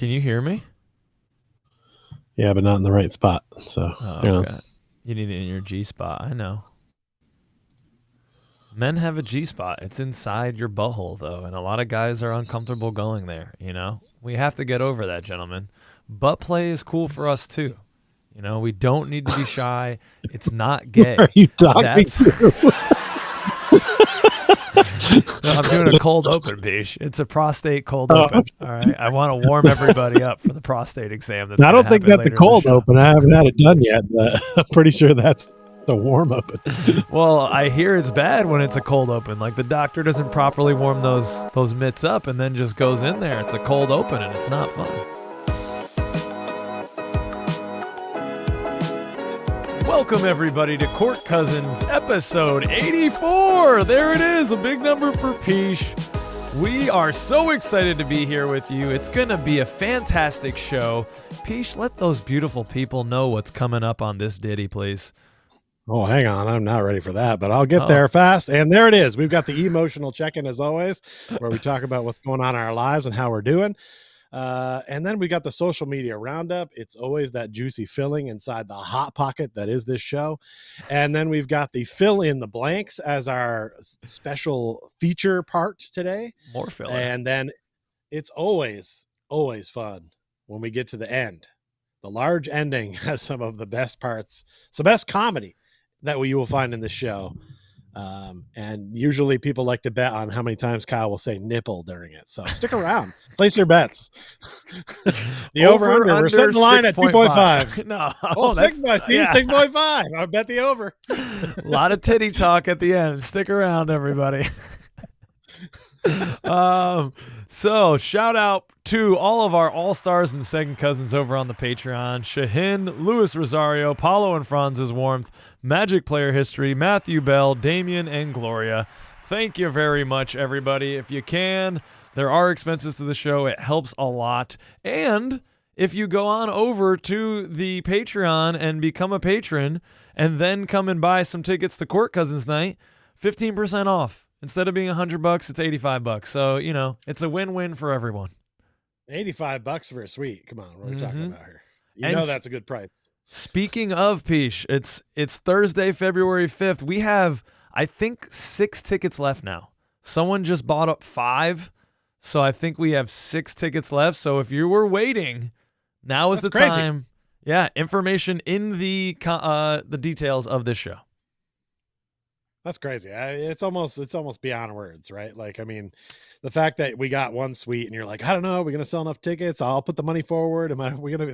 Can you hear me? Yeah, but not in the right spot. So, okay. You need it in your G spot. I know. Men have a G spot. It's inside your butthole, though, and a lot of guys are uncomfortable going there. We have to get over that, gentlemen. Butt play is cool for us too. We don't need to be shy. It's not gay. Are you talking to? No, I'm doing a cold open, Bish. It's a prostate cold open. All right. I want to warm everybody up for the prostate exam. I don't think that's a cold open. I haven't had it done yet, but I'm pretty sure that's the warm open. Well, I hear it's bad when it's a cold open. Like the doctor doesn't properly warm those mitts up and then just goes in there. It's a cold open and it's not fun. Welcome, everybody, to Court Cousins, episode 84. There it is, a big number for Peesh. We are so excited to be here with you. It's going to be a fantastic show. Peesh, let those beautiful people know what's coming up on this ditty, please. Oh, hang on. I'm not ready for that, but I'll get there fast. And there it is. We've got the emotional check-in, as always, where we talk about what's going on in our lives and how we're doing. And then we got the social media roundup. It's always that juicy filling inside the hot pocket that is this show. And then we've got the fill in the blanks as our special feature part today. More filler. And then it's always fun when we get to the end. The large ending has some of the best parts. It's the best comedy that you will find in the show. And usually people like to bet on how many times Kyle will say nipple during it. So stick around. Place your bets. The over-under. We're setting the line at 2.5. No. Oh, 6.5. I bet the over. A lot of titty talk at the end. Stick around, everybody. So shout out to all of our all-stars and second cousins over on the Patreon: Shahin, Luis Rosario, Paulo and Franz's Warmth, Magic Player History, Matthew Bell, Damien, and Gloria. Thank you very much, everybody. If you can, there are expenses to the show. It helps a lot. And if you go on over to the Patreon and become a patron and then come and buy some tickets to Court Cousins Night, 15% off. Instead of being $100, it's $85. So, it's a win-win for everyone. $85 for a suite. Come on, what are we talking about here? You know that's a good price. Speaking of Peesh, it's Thursday, February 5th. We have, I think, 6 tickets left now. Someone just bought up 5, so I think we have 6 tickets left. So if you were waiting, now is the time. Yeah, information in the details of this show. That's crazy. It's almost beyond words, right? Like, I mean, the fact that we got one suite and you're like, I don't know, are we going to sell enough tickets? I'll put the money forward. Is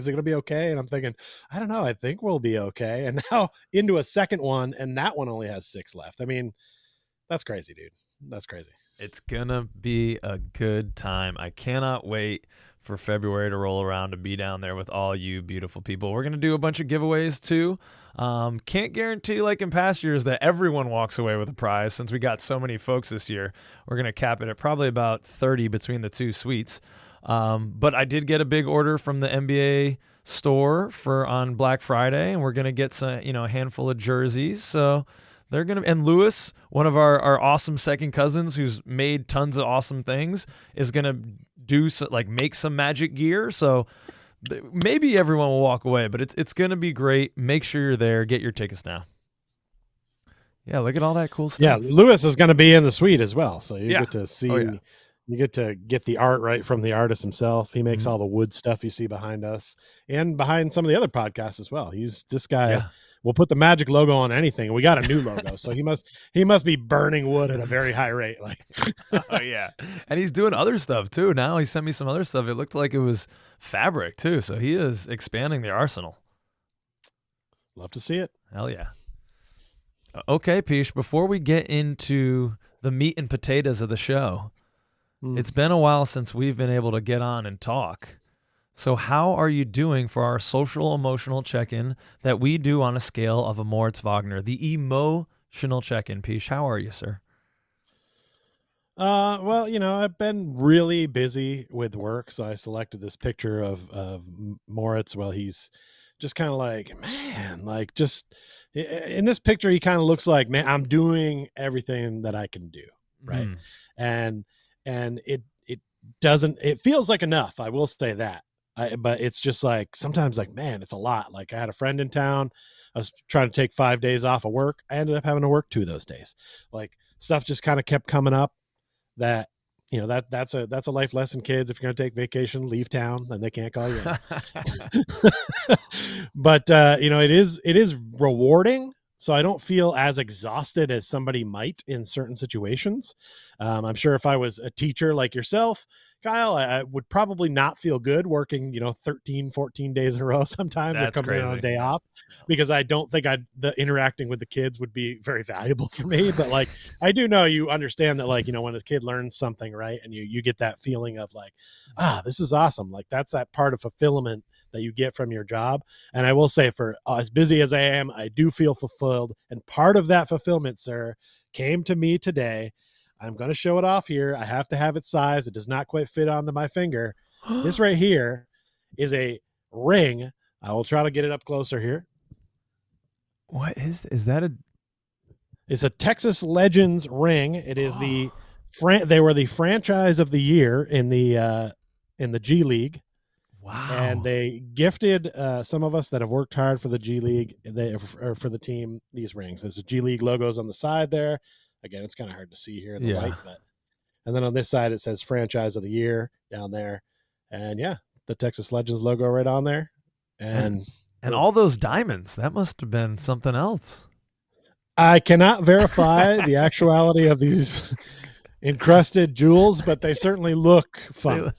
it going to be okay? And I'm thinking, I don't know. I think we'll be okay. And now into a second one, and that one only has 6 left. I mean, that's crazy, dude. That's crazy. It's going to be a good time. I cannot wait for February to roll around to be down there with all you beautiful people. We're going to do a bunch of giveaways too. Can't guarantee, like in past years, that everyone walks away with a prize. Since we got so many folks this year, we're going to cap it at probably about 30 between the 2 suites. But I did get a big order from the NBA store on Black Friday, and we're going to get some, a handful of jerseys. So they're going to, and Lewis, one of our awesome second cousins who's made tons of awesome things, is going to make some magic gear. So maybe everyone will walk away, but it's going to be great. Make sure you're there. Get your tickets now. Yeah, look at all that cool stuff. Yeah, Lewis is going to be in the suite as well. So you get to see, you get to get the art right from the artist himself. He makes all the wood stuff you see behind us and behind some of the other podcasts as well. This guy. Yeah. We'll put the Magic logo on anything. We got a new logo, so he must be burning wood at a very high rate. Like, oh yeah, and he's doing other stuff too. Now he sent me some other stuff. It looked like it was fabric too, so he is expanding the arsenal. Love to see it. Hell yeah. Okay, Peesh. Before we get into the meat and potatoes of the show, it's been a while since we've been able to get on and talk. So how are you doing for our social emotional check-in that we do on a scale of a Franz Wagner, the emotional check-in? Peesh, how are you, sir? Well, I've been really busy with work, so I selected this picture of Moritz. Well, he's just kind of like, man, like just in this picture, he kind of looks like, man, I'm doing everything that I can do, right? And it feels like enough. I will say that. But it's just like sometimes like, man, it's a lot. Like I had a friend in town. I was trying to take 5 days off of work. I ended up having to work 2 of those days. Like stuff just kind of kept coming up that, that's a life lesson, kids. If you're going to take vacation, leave town, then they can't call you in. But it is rewarding. So I don't feel as exhausted as somebody might in certain situations. I'm sure if I was a teacher like yourself, Kyle, I would probably not feel good working, 13, 14 days in a row sometimes, or That's coming in on a crazy. day off, because I don't think the interacting with the kids would be very valuable for me. But like, I do know you understand that, like, when a kid learns something, right, and you get that feeling of like, this is awesome. Like that's that part of fulfillment that you get from your job. And I will say, for as busy as I am, I do feel fulfilled. And part of that fulfillment, sir, came to me today. I'm going to show it off here. I have to have it sized. It does not quite fit onto my finger. This right here is a ring. I will try to get it up closer here. What is that? It's a Texas Legends ring. It is they were the franchise of the year in the G League. Wow. And they gifted some of us that have worked hard for the G League, or for the team, these rings. There's a G League logos on the side there. Again, it's kind of hard to see here in the light, and then on this side it says franchise of the year down there, and the Texas Legends logo right on there, and all those diamonds. That must have been something else. I cannot verify the actuality of these encrusted jewels, but they certainly look fun.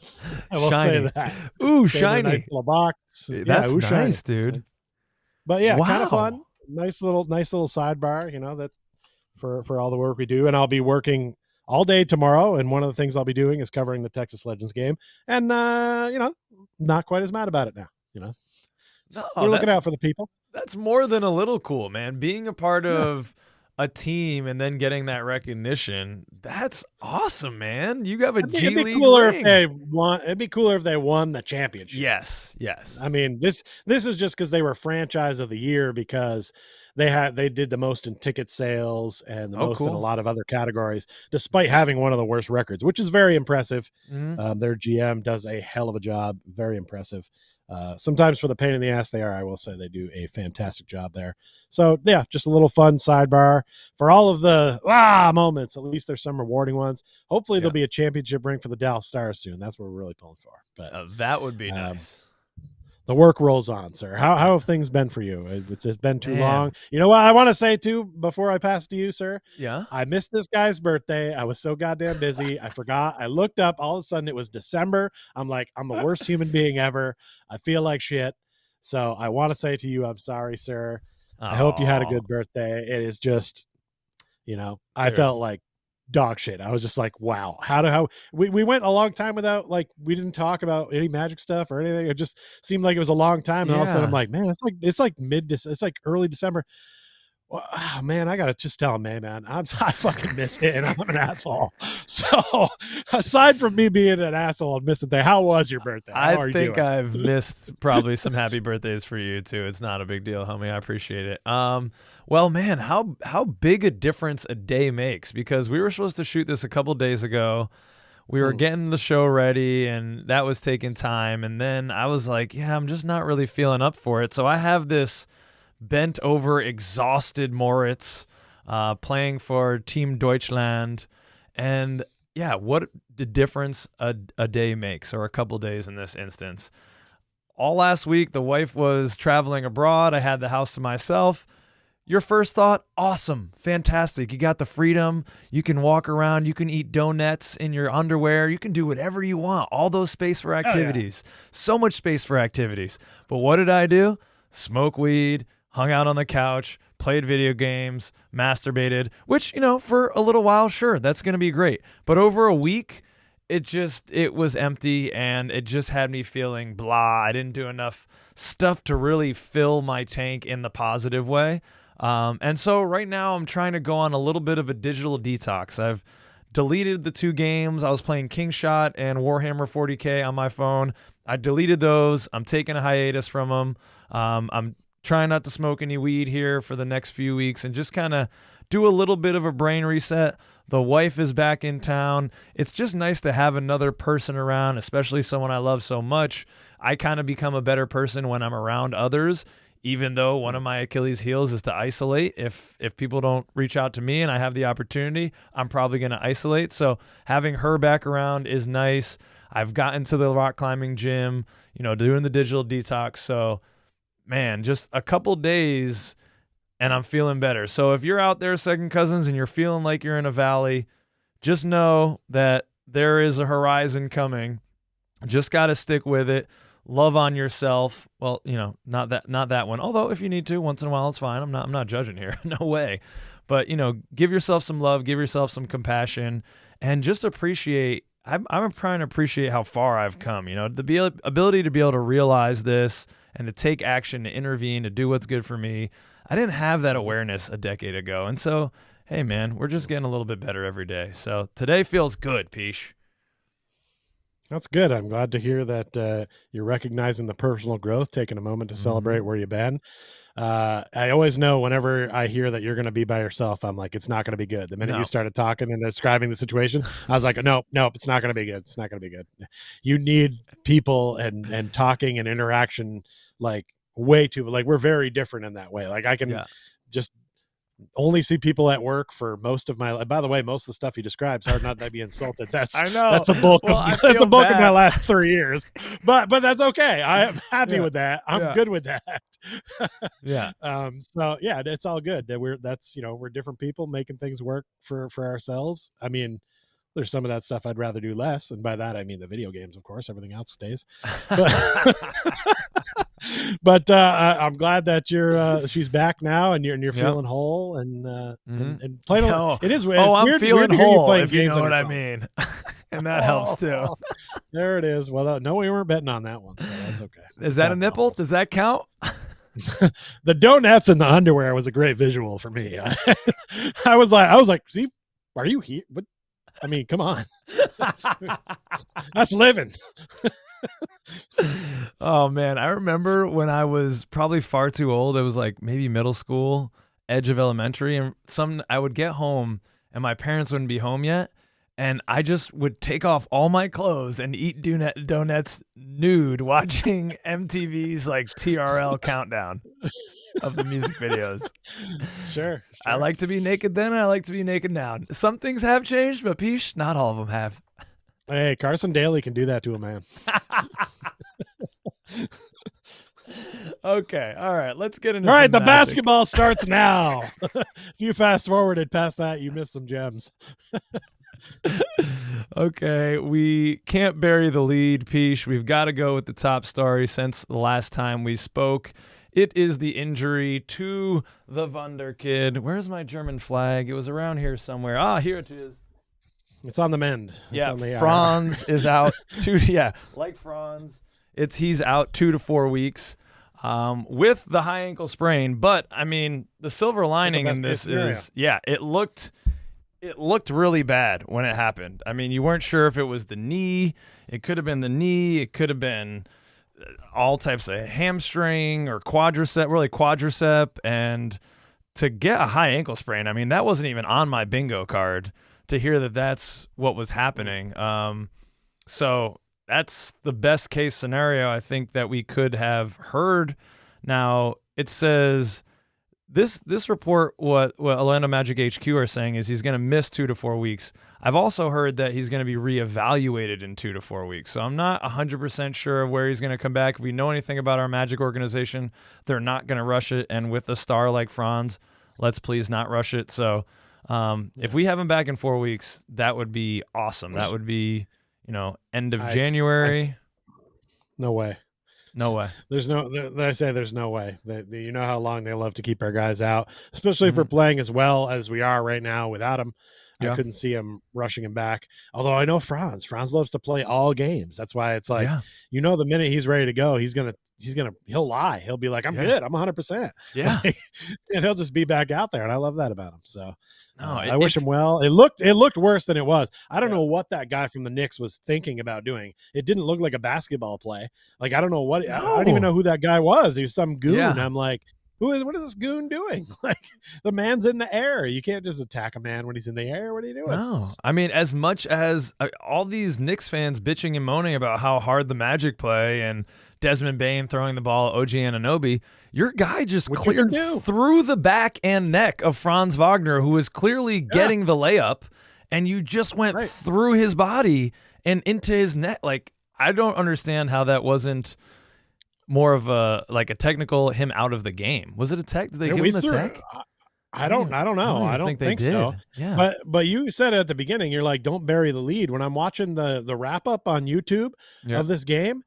I will say that. Ooh, shiny. Nice little box. That's nice, shiny, dude. But kind of fun. Nice little sidebar, that for all the work we do. And I'll be working all day tomorrow. And one of the things I'll be doing is covering the Texas Legends game. And, not quite as mad about it now, No, we're looking out for the people. That's more than a little cool, man. Being a part of a team and then getting that recognition, that's awesome, man. You have a G League ring. It'd be cooler if they won the championship. Yes. I mean, this is just because they were franchise of the year, because they did the most in ticket sales and the most in a lot of other categories, despite having one of the worst records, which is very impressive. Mm-hmm. Their GM does a hell of a job. Very impressive. Sometimes for the pain in the ass they are, I will say they do a fantastic job there. So just a little fun sidebar for all of the moments. At least there's some rewarding ones. Hopefully there'll be a championship ring for the Dallas Stars soon. That's what we're really pulling for. But that would be nice. The work rolls on, sir. How have things been for you? It's been too long. You know what I want to say too before I pass to you, sir? Yeah. I missed this guy's birthday. I was so goddamn busy. I forgot. I looked up. All of a sudden it was December. I'm like, I'm the worst human being ever. I feel like shit. So I want to say to you, I'm sorry, sir. I hope you had a good birthday. It is just, I felt like dog shit. I was just like, wow, how we went a long time without, like, we didn't talk about any Magic stuff or anything. It just seemed like it was a long time. And all of a sudden I'm like, man, it's like early December. Well, man, I gotta just tell him, man, I fucking missed it, and I'm an asshole. So, aside from me being an asshole and missing things, how was your birthday? I think I've missed probably some happy birthdays for you too. It's not a big deal, homie. I appreciate it. Well, man, how big a difference a day makes, because we were supposed to shoot this a couple days ago. We were getting the show ready, and that was taking time. And then I was like, I'm just not really feeling up for it. So I have this bent over, exhausted Moritz playing for Team Deutschland. And what the difference a day makes, or a couple days in this instance. All last week, the wife was traveling abroad. I had the house to myself. Your first thought, awesome, fantastic. You got the freedom. You can walk around. You can eat donuts in your underwear. You can do whatever you want. All those space for activities. So much space for activities. But what did I do? Smoke weed, hung out on the couch, played video games, masturbated, which, for a little while, sure, that's going to be great. But over a week, it was empty, and it just had me feeling blah. I didn't do enough stuff to really fill my tank in the positive way. And so right now I'm trying to go on a little bit of a digital detox. I've deleted the 2 games. I was playing King Shot and Warhammer 40K on my phone. I deleted those. I'm taking a hiatus from them. I'm trying not to smoke any weed here for the next few weeks and just kind of do a little bit of a brain reset. The wife is back in town. It's just nice to have another person around, especially someone I love so much. I kind of become a better person when I'm around others, even though one of my Achilles heels is to isolate. If people don't reach out to me and I have the opportunity, I'm probably going to isolate. So having her back around is nice. I've gotten to the rock climbing gym, doing the digital detox. So, man, just a couple days and I'm feeling better. So if you're out there, second cousins, and you're feeling like you're in a valley, just know that there is a horizon coming. Just got to stick with it. Love on yourself. Well, not that one. Although if you need to, once in a while, it's fine. I'm not judging here. No way. But, give yourself some love, give yourself some compassion, and just appreciate. I'm trying to appreciate how far I've come. The ability to be able to realize this and to take action, to intervene, to do what's good for me. I didn't have that awareness a decade ago. And so, hey, man, we're just getting a little bit better every day. So today feels good, Peesh. That's good. I'm glad to hear that you're recognizing the personal growth, taking a moment to celebrate where you've been. I always know whenever I hear that you're going to be by yourself, I'm like, it's not going to be good. The minute you started talking and describing the situation, I was like, nope, it's not going to be good. It's not going to be good. You need people and talking and interaction, like way too, like we're very different in that way. Like I can just only see people at work for most of my life. By the way, most of the stuff you describe, hard not to be insulted. I know that's a bulk of my last 3 years, but that's okay. I am happy with that. I'm good with that. So yeah, it's all good that we're different people making things work for ourselves. I mean, there's some of that stuff I'd rather do less. And by that, I mean the video games, of course, everything else stays. But I'm glad that she's back now and you're feeling whole and playing. It is weird. I'm feeling whole, if you know what I mean. And that helps too. There it is. Well, no, we weren't betting on that one, so that's okay. Is that a nipple? Does that count? The donuts and the underwear was a great visual for me. I was like, see, are you here? But I mean, come on. That's living. Oh man, I remember when I was probably far too old. It was like maybe middle school, edge of elementary, and I would get home and my parents wouldn't be home yet, and I just would take off all my clothes and eat donuts nude, watching MTV's like TRL countdown of the music videos. Sure. I like to be naked then, and I like to be naked now. Some things have changed, but Peesh, not all of them have. Hey, Carson Daly can do that to a man. Okay, all right, let's get into. All right, the basketball starts now. If you fast forwarded past that, you missed some gems. Okay, we can't bury the lead, Peesh. We've got to go with the top story since the last time we spoke. It is the injury to the Wunder Kid. Where's my German flag? It was around here somewhere. Ah, here it is. It's on the mend. It's on the Franz is out. Like Franz, he's out 2 to 4 weeks with the high ankle sprain. But I mean, the silver lining in this is, it looked really bad when it happened. I mean, you weren't sure if it was the knee. It could have been the knee. It could have been all types of hamstring or quadricep. And to get a high ankle sprain, I mean, that wasn't even on my bingo card. To hear that that's what was happening. So that's the best case scenario I think that we could have heard. Now, it says this report, what Orlando Magic HQ are saying is he's going to miss 2 to 4 weeks. I've also heard that he's going to be reevaluated in 2 to 4 weeks. So I'm not 100% sure of where he's going to come back. If we know anything about our Magic organization, they're not going to rush it. And with a star like Franz, let's please not rush it. So if we have him back in 4 weeks, that would be awesome. That would be, end of January. No way. There's no way. You know how long they love to keep our guys out, especially if we're playing as well as we are right now without him. I couldn't see him rushing him back. Although I know Franz loves to play all games. That's why it's like, the minute he's ready to go, he'll lie. He'll be like, I'm good. I'm 100%. Yeah. And he'll just be back out there. And I love that about him. So I wish him well. It looked worse than it was. I don't know what that guy from the Knicks was thinking about doing. It didn't look like a basketball play. Like, I don't know what, I don't even know who that guy was. He was some goon. I'm like, What is this goon doing? Like, the man's in the air. You can't just attack a man when he's in the air. What are you doing? No. I mean, as much as all these Knicks fans bitching and moaning about how hard the Magic play and Desmond Bane throwing the ball at OG Anunoby, your guy just What you cleared can do. through the back and neck of Franz Wagner, who was clearly getting the layup, and you just went through his body and into his net. Like, I don't understand how that wasn't more of a technical him out of the game. Was it a tech? Did they give him the tech? I don't know. I don't think so. Yeah. But you said it at the beginning, you're like, don't bury the lead. When I'm watching the wrap up on YouTube of this game,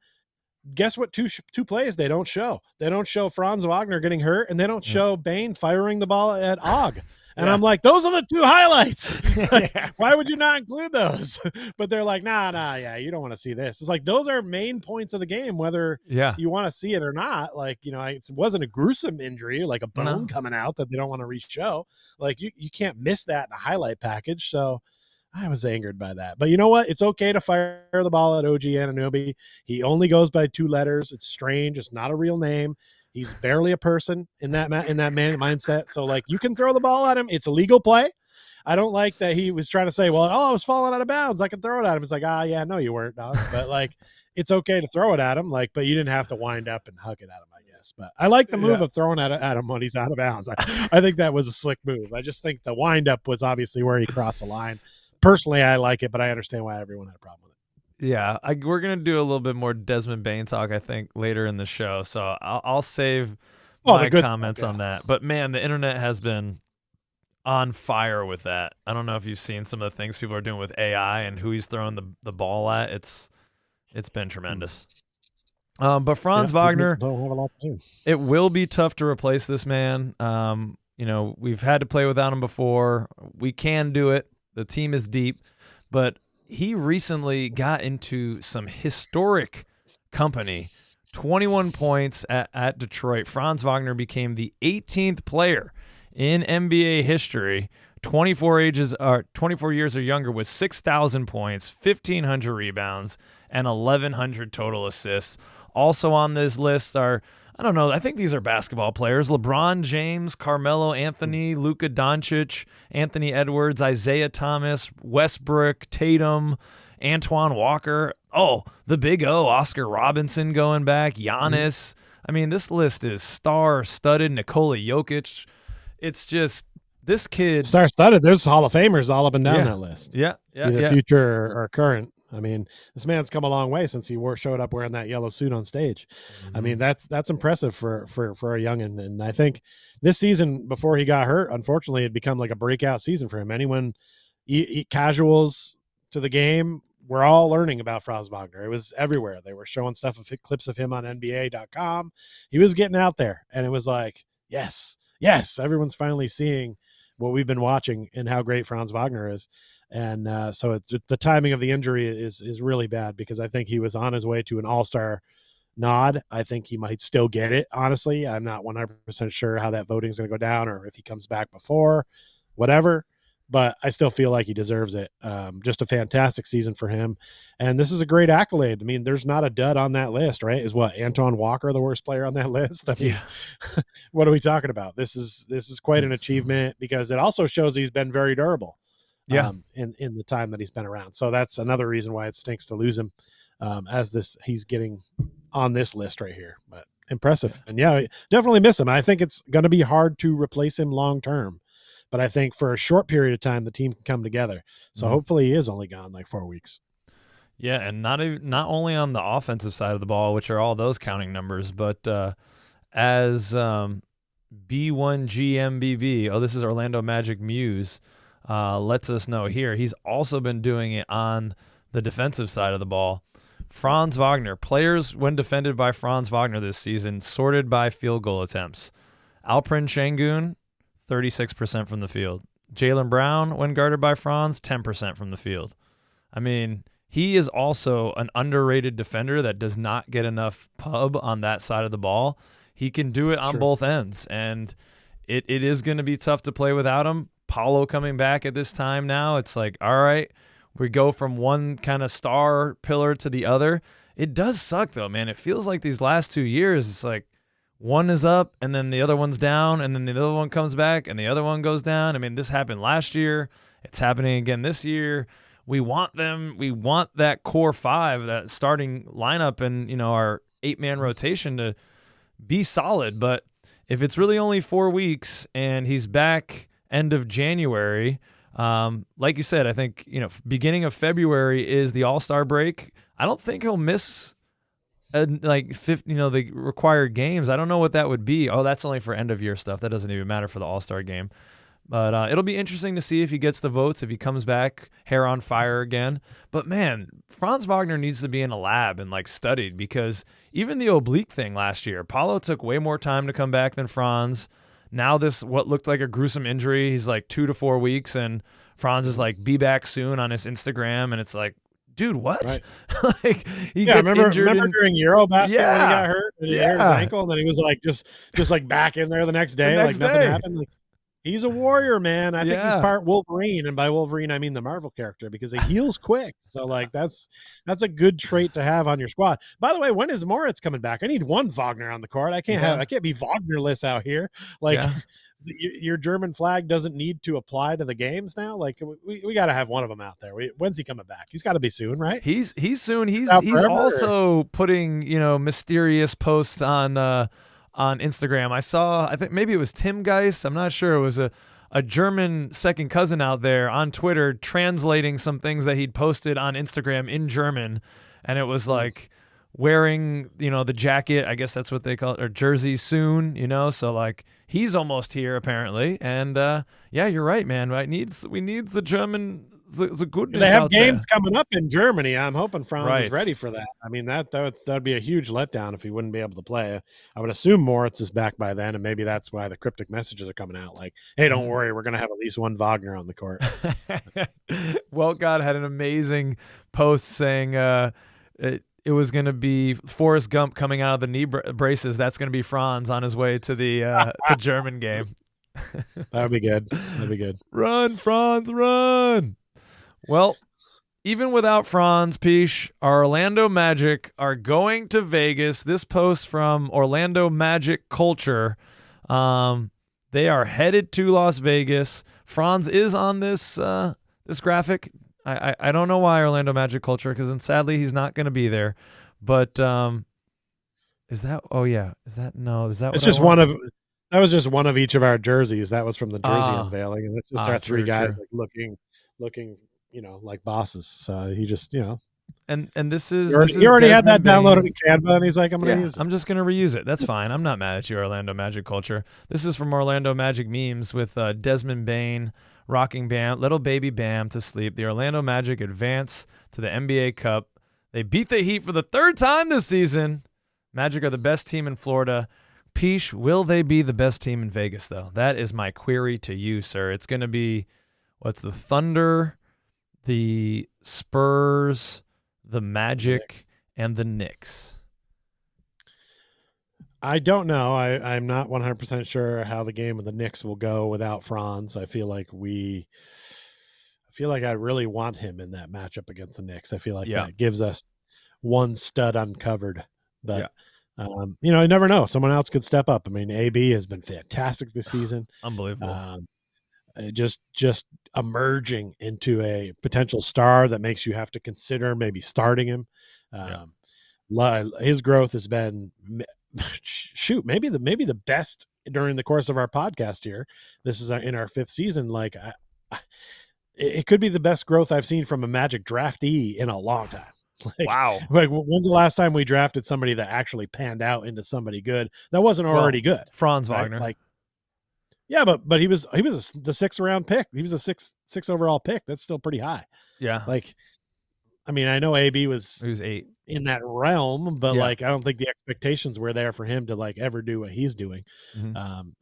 guess what? Two plays they don't show. They don't show Franz Wagner getting hurt, and they don't show Bane firing the ball at Og. And I'm like, those are the two highlights. Like, why would you not include those? But they're like, nah, you don't want to see this. It's like, those are main points of the game, whether you want to see it or not. Like, it wasn't a gruesome injury, like a bone coming out that they don't want to re-show. Like, you can't miss that in a highlight package. So I was angered by that. But you know what? It's okay to fire the ball at OG Anunoby. He only goes by 2 letters. It's strange. It's not a real name. He's barely a person in that mindset. So, like, you can throw the ball at him. It's a legal play. I don't like that he was trying to say, well, I was falling out of bounds. I can throw it at him. It's like, yeah, no, you weren't, dog. But, like, it's okay to throw it at him. Like, but you didn't have to wind up and hug it at him, I guess. But I like the move of throwing at him when he's out of bounds. I think that was a slick move. I just think the wind up was obviously where he crossed the line. Personally, I like it, but I understand why everyone had a problem with it. Yeah, we're going to do a little bit more Desmond Bane talk, I think, later in the show. So I'll save my comments on that. But, man, the internet has been on fire with that. I don't know if you've seen some of the things people are doing with AI and who he's throwing the ball at. It's been tremendous. But Franz Wagner, don't have a lot to do. It will be tough to replace this man. We've had to play without him before. We can do it. The team is deep. But he recently got into some historic company, 21 points at Detroit. Franz Wagner became the 18th player in NBA history, 24 years or younger, with 6,000 points, 1,500 rebounds, and 1,100 total assists. Also on this list are, I don't know, I think these are basketball players: LeBron James, Carmelo Anthony, Luka Doncic, Anthony Edwards, Isaiah Thomas, Westbrook, Tatum, Antoine Walker. Oh, the Big O, Oscar Robinson going back, Giannis. I mean, this list is star-studded. Nikola Jokic. It's just, this kid. Star-studded. There's Hall of Famers all up and down that list. Yeah. Either future or current. I mean, this man's come a long way since he showed up wearing that yellow suit on stage. Mm-hmm. I mean, that's impressive for a youngin'. And I think this season, before he got hurt, unfortunately, it become like a breakout season for him. Anyone casuals to the game, we're all learning about Franz Wagner. It was everywhere. They were showing clips of him on NBA.com. He was getting out there, and it was like, yes, everyone's finally seeing what we've been watching and how great Franz Wagner is. And so the timing of the injury is really bad, because I think he was on his way to an all-star nod. I think he might still get it, honestly. I'm not 100% sure how that voting is going to go down, or if he comes back before, whatever. But I still feel like he deserves it. Just a fantastic season for him. And this is a great accolade. I mean, there's not a dud on that list, right? Is what, Antoine Walker the worst player on that list? I mean, what are we talking about? This is quite an achievement, because it also shows he's been very durable. In the time that he's been around. So that's another reason why it stinks to lose him, he's getting on this list right here. But impressive. And definitely miss him. I think it's going to be hard to replace him long term, but I think for a short period of time the team can come together. So hopefully he is only gone like 4 weeks. Yeah, and not only on the offensive side of the ball, which are all those counting numbers, but as B1GMBB, this is Orlando Magic Muse, lets us know here, he's also been doing it on the defensive side of the ball. Franz Wagner, players when defended by Franz Wagner this season, sorted by field goal attempts. Alperen Şengün, 36% from the field. Jaylen Brown, when guarded by Franz, 10% from the field. I mean, he is also an underrated defender that does not get enough pub on that side of the ball. He can do it on both ends, and it is going to be tough to play without him. Paulo coming back at this time now, it's like, all right, we go from one kind of star pillar to the other. It does suck, though, man. It feels like these last 2 years, it's like one is up and then the other one's down and then the other one comes back and the other one goes down. I mean, this happened last year. It's happening again this year. We want them. We want that core five, that starting lineup and, our 8-man rotation to be solid. But if it's really only 4 weeks and he's back end of January, like you said, I think, beginning of February is the All-Star break. I don't think he'll miss the required games. I don't know what that would be. Oh, that's only for end of year stuff. That doesn't even matter for the All-Star game. But it'll be interesting to see if he gets the votes, if he comes back hair on fire again. But man, Franz Wagner needs to be in a lab and studied, because even the oblique thing last year, Paulo took way more time to come back than Franz. Now this, what looked like a gruesome injury, he's 2 to 4 weeks, and Franz is be back soon on his Instagram, and it's dude, what? Right. He gets injured. Remember during Eurobasket when he got hurt and he hurt his ankle, and then he was just back in there the next day, nothing happened. He's a warrior, man. I think he's part Wolverine, and by Wolverine I mean the Marvel character, because he heals quick. So that's a good trait to have on your squad. By the way, when is Moritz coming back? I need one Wagner on the court. I can't be Wagnerless out here. Your German flag doesn't need to apply to the games now. We got to have one of them out there. When's he coming back? He's got to be soon, right? He's soon. He's also putting mysterious posts on Instagram. I think maybe it was Tim Geis. I'm not sure. It was a German second cousin out there on Twitter translating some things that he'd posted on Instagram in German. And it was wearing, the jacket, I guess that's what they call it, or jersey soon, so he's almost here apparently. And you're right, man. We need the German, the goodness. They have out games there. coming up in Germany. I'm hoping Franz is ready for that. I mean, that'd be a huge letdown if he wouldn't be able to play. I would assume Moritz is back by then, and maybe that's why the cryptic messages are coming out hey, don't worry, we're going to have at least one Wagner on the court. Weltgott had an amazing post saying it was going to be Forrest Gump coming out of the knee braces. That's going to be Franz on his way to the German game. That would be good. That'd be good. Run, Franz, run. Well, even without Franz, Pish, our Orlando Magic are going to Vegas. This post from Orlando Magic Culture. They are headed to Las Vegas. Franz is on this graphic. I don't know why Orlando Magic Culture, because sadly he's not going to be there. But is that? Oh yeah, is that? No, is that? It's just one of. That was just one of each of our jerseys. That was from the jersey unveiling, and it's just our three guys looking, like bosses. So he just, And this is he already had that downloaded in Canva, and he's like, I'm going to use it. I'm just going to reuse it. That's fine. I'm not mad at you, Orlando Magic Culture. This is from Orlando Magic Memes with Desmond Bane rocking Bam, little baby Bam to sleep. The Orlando Magic advance to the NBA Cup. They beat the Heat for the 3rd time this season. Magic are the best team in Florida. Peach, will they be the best team in Vegas, though? That is my query to you, sir. It's going to be, what's the Thunder, the Spurs, the Magic, and the Knicks. I don't know. I'm not 100% sure how the game of the Knicks will go without Franz. I feel like I really want him in that matchup against the Knicks. I feel like that gives us one stud uncovered. But, you never know. Someone else could step up. I mean, AB has been fantastic this season. Unbelievable. Just emerging into a potential star that makes you have to consider maybe starting him. His growth has been maybe the best during the course of our podcast here. This is in our 5th season. It could be the best growth I've seen from a Magic draftee in a long time. Wow. When's the last time we drafted somebody that actually panned out into somebody good that wasn't already good? Franz Wagner. Yeah, but he was the 6th round pick. He was a six overall pick. That's still pretty high. Yeah. I mean, I know AB was 8 in that realm, but I don't think the expectations were there for him to ever do what he's doing,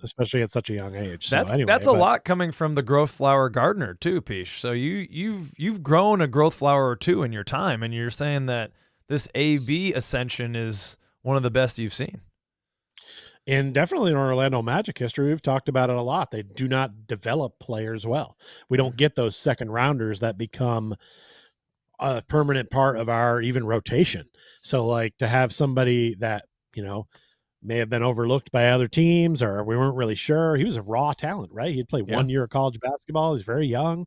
especially at such a young age. That's a lot coming from the growth flower gardener too, Pish. So you've grown a growth flower or two in your time, and you're saying that this AB ascension is one of the best you've seen. And definitely in Orlando Magic history, we've talked about it a lot. They do not develop players well. We don't get those second rounders that become a permanent part of our even rotation. So to have somebody that, may have been overlooked by other teams, or we weren't really sure. He was a raw talent, right? He'd played 1 year of college basketball. He's very young.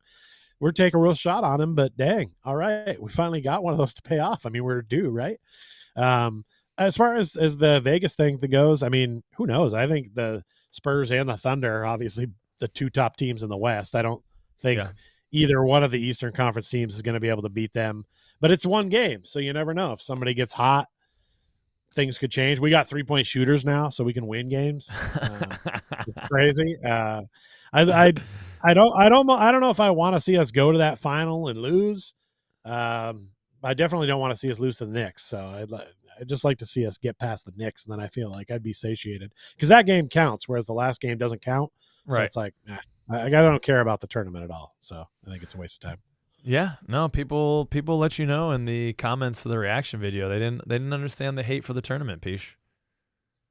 We're taking a real shot on him, but dang, all right, we finally got one of those to pay off. I mean, we're due, right? As far as the Vegas thing goes, I mean, who knows? I think the Spurs and the Thunder are obviously the 2 top teams in the West. I don't think either one of the Eastern Conference teams is going to be able to beat them, but it's one game, so you never know. If somebody gets hot, things could change. We got 3-point shooters now, so we can win games. It's crazy. I don't know if I want to see us go to that final and lose. I definitely don't want to see us lose to the Knicks. So I'd just like to see us get past the Knicks, and then I feel like I'd be satiated because that game counts, whereas the last game doesn't count. So it's like, I don't care about the tournament at all. So I think it's a waste of time. Yeah, no, people let you know in the comments of the reaction video. They didn't understand the hate for the tournament, Peach.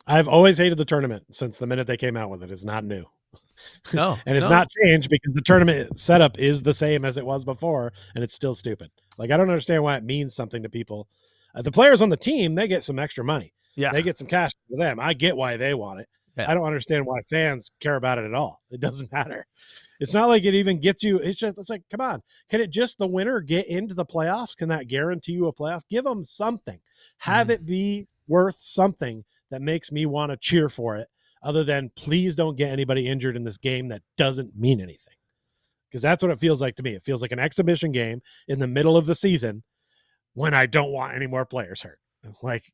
I've always hated the tournament since the minute they came out with it. It's not new. No. And it's not changed because the tournament setup is the same as it was before, and it's still stupid. Like, I don't understand why it means something to people. The players on the team, they get some extra money. Yeah. They get some cash for them. I get why they want it. Yeah. I don't understand why fans care about it at all. It doesn't matter. It's not like it even gets you. It's like, come on. Can it just the winner get into the playoffs? Can that guarantee you a playoff? Give them something. Have it be worth something that makes me want to cheer for it, other than please don't get anybody injured in this game that doesn't mean anything. Because that's what it feels like to me. It feels like an exhibition game in the middle of the season when I don't want any more players hurt. Like,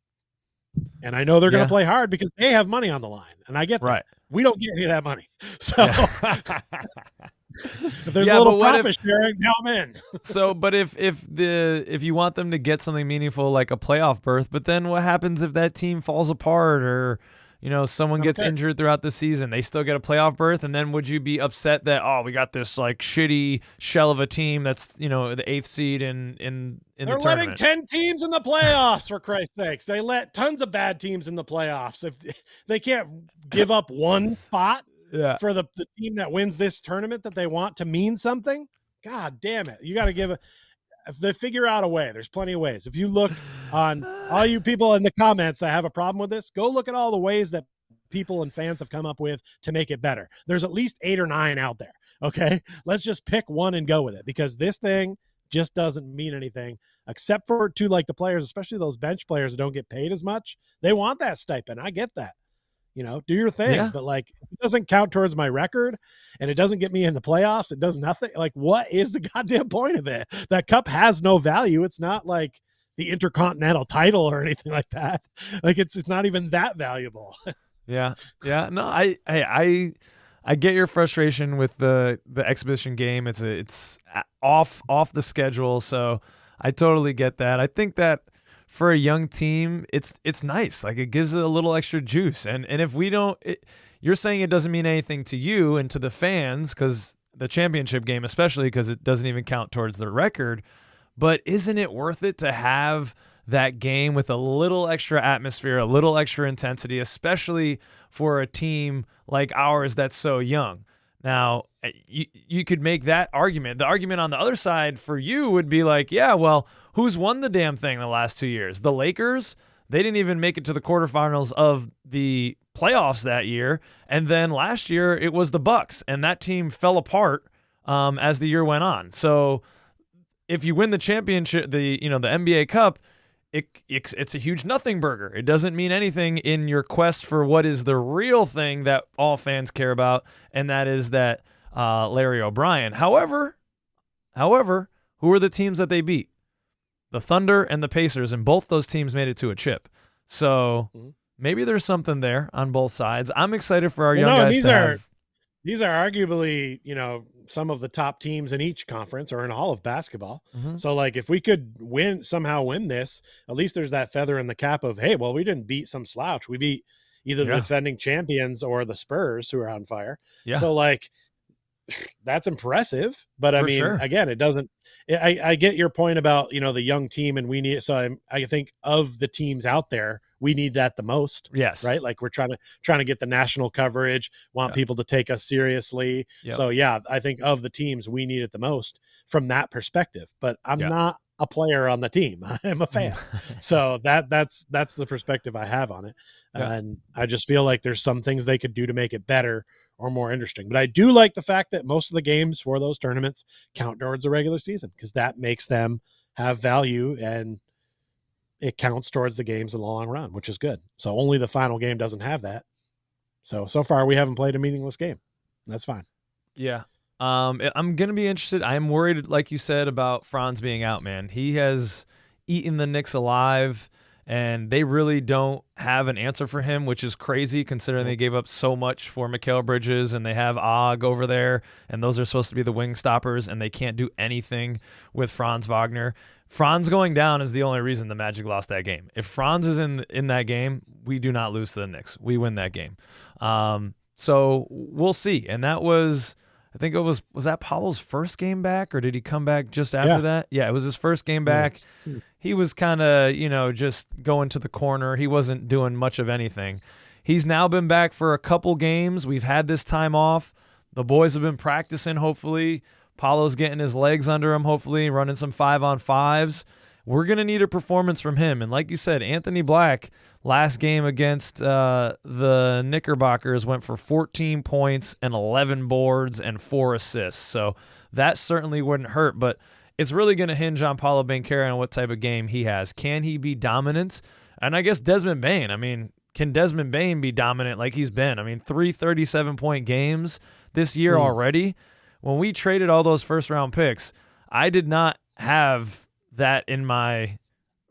and I know they're going to play hard because they have money on the line. And I get that. Right. We don't get any of that money. So if there's a little profit sharing, now I'm in. So, but if you want them to get something meaningful like a playoff berth, but then what happens if that team falls apart or, you know, someone gets injured throughout the season, they still get a playoff berth? And then would you be upset that, oh, we got this like shitty shell of a team that's, you know, the 8th seed in the tournament? They're letting 10 teams in the playoffs, for Christ's sakes. They let tons of bad teams in the playoffs. If they can't give up one spot for the team that wins this tournament that they want to mean something, God damn it. You got to give it. If they figure out a way, there's plenty of ways. If you look on all you people in the comments that have a problem with this, go look at all the ways that people and fans have come up with to make it better. There's at least 8 or 9 out there. Okay. Let's just pick one and go with it, because this thing just doesn't mean anything except for to like the players, especially those bench players that don't get paid as much. They want that stipend. I get that. You know, do your thing, but like, it doesn't count towards my record and it doesn't get me in the playoffs. It does nothing. Like, what is the goddamn point of it? That cup has no value. It's not like the Intercontinental title or anything like that. Like, it's not even that valuable. Yeah. No, I get your frustration with the exhibition game. It's off the schedule. So I totally get that. I think that for a young team, it's nice. Like, it gives it a little extra juice. And if we don't, you're saying it doesn't mean anything to you and to the fans, because the championship game, especially because it doesn't even count towards the record. But isn't it worth it to have that game with a little extra atmosphere, a little extra intensity, especially for a team like ours that's so young? Now, you could make that argument. The argument on the other side for you would be like, yeah, well, who's won the damn thing the last 2 years? The Lakers, they didn't even make it to the quarterfinals of the playoffs that year. And then last year it was the Bucks, and that team fell apart as the year went on. So if you win the championship, the NBA Cup, it's a huge nothing burger. It doesn't mean anything in your quest for what is the real thing that all fans care about, and that is that Larry O'Brien. However, who are the teams that they beat? The Thunder and the Pacers, and both those teams made it to a chip. So maybe there's something there on both sides. I'm excited for our young guys. These are arguably, some of the top teams in each conference or in all of basketball. So like, if we could somehow win this, at least there's that feather in the cap of, hey, well, we didn't beat some slouch. We beat either the defending champions or the Spurs, who are on fire. Yeah. So like, that's impressive. But I mean, again, it doesn't, I get your point about, the young team, and we need, so I think of the teams out there, we need that the most. Yes. Right. Like we're trying to get the national coverage, want people to take us seriously. Yep. So yeah, I think of the teams we need it the most from that perspective, but I'm not a player on the team. I'm a fan. So that's the perspective I have on it. And I just feel like there's some things they could do to make it better or more interesting. But I do like the fact that most of the games for those tournaments count towards the regular season, because that makes them have value and it counts towards the games in the long run, which is good. So only the final game doesn't have that. So far we haven't played a meaningless game. That's fine. Yeah. I'm going to be interested. I'm worried, like you said, about Franz being out, man. He has eaten the Knicks alive, and they really don't have an answer for him, which is crazy considering they gave up so much for Mikal Bridges, and they have Og over there, and those are supposed to be the wing stoppers, and they can't do anything with Franz Wagner. Franz going down is the only reason the Magic lost that game. If Franz is in that game, we do not lose to the Knicks. We win that game. So we'll see. And that was, I think it was that Paulo's first game back, or did he come back just after that? Yeah, it was his first game back. He was kind of, just going to the corner. He wasn't doing much of anything. He's now been back for a couple games. We've had this time off. The boys have been practicing, hopefully. Paulo's getting his legs under him, hopefully, running some 5-on-5s. We're going to need a performance from him. And like you said, Anthony Black, last game against the Knickerbockers, went for 14 points and 11 boards and 4 assists. So that certainly wouldn't hurt, but it's really going to hinge on Paolo Banchero and what type of game he has. Can he be dominant? And I guess Desmond Bane. I mean, can Desmond Bane be dominant like he's been? I mean, 3 37-point games this year already. When we traded all those first-round picks, I did not have that in my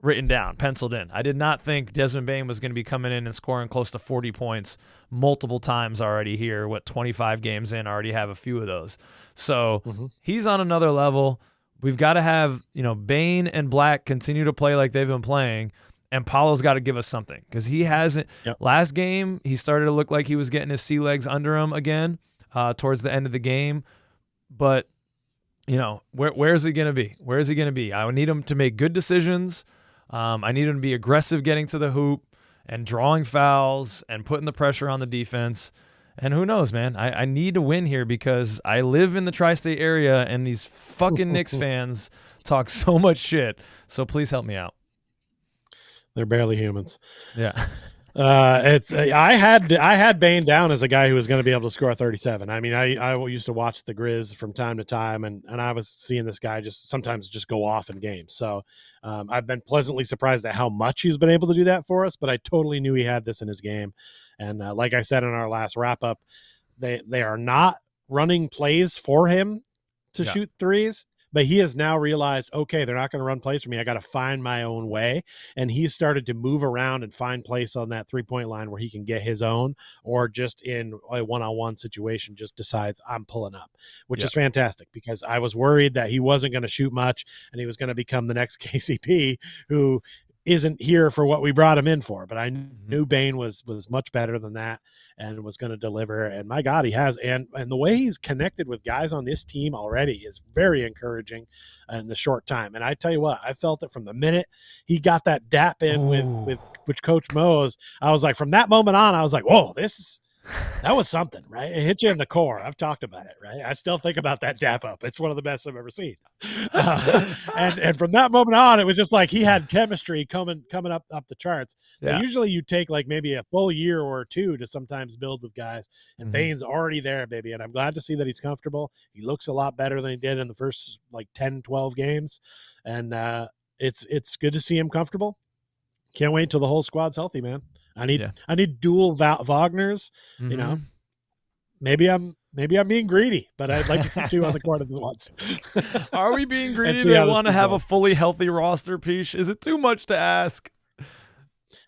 written down, penciled in. I did not think Desmond Bane was going to be coming in and scoring close to 40 points multiple times already here. 25 games in, already have a few of those. So he's on another level. We've got to have, Bane and Black continue to play like they've been playing, and Paulo's got to give us something, because he hasn't. Last game, he started to look like he was getting his sea legs under him again towards the end of the game. But, where is he going to be? Where is he going to be? I need him to make good decisions. I need him to be aggressive getting to the hoop and drawing fouls and putting the pressure on the defense. And who knows, man? I need to win here, because I live in the tri-state area and these fucking Knicks fans talk so much shit. So please help me out. They're barely humans. Yeah. I had Bane down as a guy who was going to be able to score 37. I mean, I used to watch the Grizz from time to time, and I was seeing this guy sometimes go off in games. So I've been pleasantly surprised at how much he's been able to do that for us, but I totally knew he had this in his game. And like I said in our last wrap up, they are not running plays for him to shoot threes. But he has now realized, okay, they're not going to run plays for me. I got to find my own way. And he's started to move around and find place on that 3-point line where he can get his own, or just in a one-on-one situation, just decides I'm pulling up, which is fantastic, because I was worried that he wasn't going to shoot much and he was going to become the next KCP who isn't here for what we brought him in for. But I knew Bane was much better than that and was going to deliver. And my God, he has. And the way he's connected with guys on this team already is very encouraging in the short time. And I tell you what, I felt it from the minute he got that dap in with Coach Mose. I was like, from that moment on, I was like, whoa, that was something, right? It hit you in the core. I've talked about it, right? I still think about that dap up. It's one of the best I've ever seen. And from that moment on, it was just like he had chemistry coming up the charts. Now, usually you take like maybe a full year or two to sometimes build with guys, and Bane's already there, baby. And I'm glad to see that he's comfortable. He looks a lot better than he did in the first like 10, 12 games. And it's good to see him comfortable. Can't wait till the whole squad's healthy, man. I need dual Wagners. Maybe I'm being greedy, but I'd like to see 2 on the court at once. Are we being greedy to want to have a fully healthy roster, Peach? Is it too much to ask?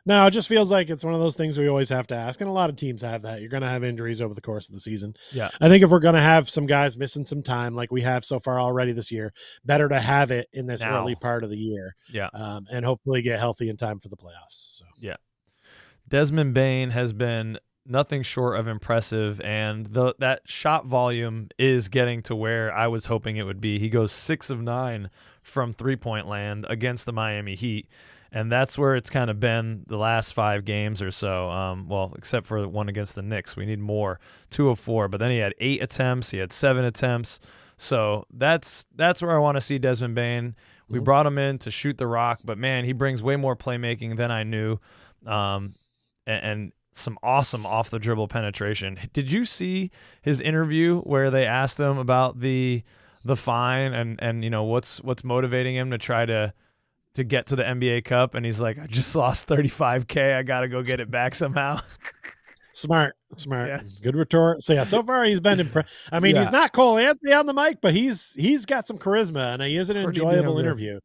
No, it just feels like it's one of those things we always have to ask, and a lot of teams have that. You're going to have injuries over the course of the season. Yeah, I think if we're going to have some guys missing some time, like we have so far already this year, better to have it in this early part of the year. Yeah, and hopefully get healthy in time for the playoffs. So. Yeah. Desmond Bane has been nothing short of impressive, and that shot volume is getting to where I was hoping it would be. He goes 6 of 9 from 3-point land against the Miami Heat, And that's where it's kind of been the last 5 games or so. Well, except for the one against the Knicks. We need more, 2 of 4. But then he had 8 attempts. He had 7 attempts. So that's where I want to see Desmond Bane. We brought him in to shoot the rock, but man, he brings way more playmaking than I knew, and some awesome off the dribble penetration. Did you see his interview where they asked him about the fine and you know what's motivating him to try to get to the NBA Cup, and he's like, I just lost $35K. I got to go get it back somehow. Smart. Yeah. Good retort. So yeah, so far he's been impressed. I mean, he's not Cole Anthony on the mic, but he's got some charisma, and he is an enjoyable interview.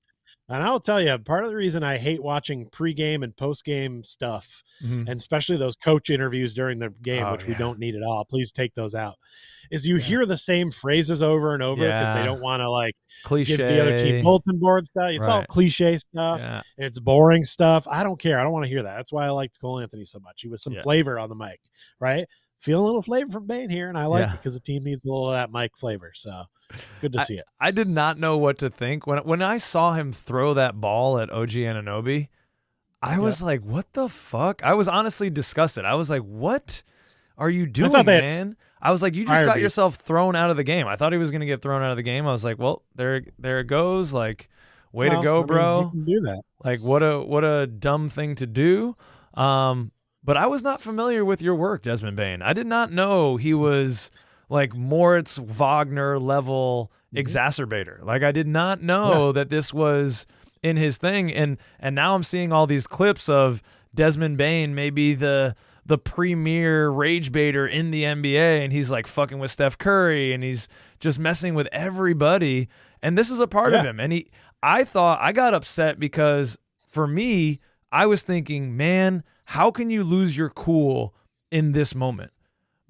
And I'll tell you, part of the reason I hate watching pregame and postgame stuff, and especially those coach interviews during the game, which we don't need at all. Please take those out. Is you hear the same phrases over and over because they don't want to like cliche. give the other team bulletin board stuff. It's all cliche stuff. Yeah. It's boring stuff. I don't care. I don't want to hear that. That's why I liked Cole Anthony so much. He was some flavor on the mic, right? Feeling a little flavor from Bane here, and I like it because the team needs a little of that mic flavor. So good to see it. I did not know what to think when I saw him throw that ball at OG Anunoby. I was like, "What the fuck?" I was honestly disgusted. I was like, "What are you doing, man?" I was like, "You just got yourself thrown out of the game." I thought he was going to get thrown out of the game. I was like, "Well, there it goes." Like, way to go, bro. You can do that. Like, what a dumb thing to do. But I was not familiar with your work, Desmond Bane. I did not know he was like Moritz Wagner level exacerbator. Like, I did not know that this was in his thing. And now I'm seeing all these clips of Desmond Bane, maybe the premier rage baiter in the NBA, and he's like fucking with Steph Curry, and he's just messing with everybody. And this is a part of him. And I thought I got upset because for me, I was thinking, man, how can you lose your cool in this moment?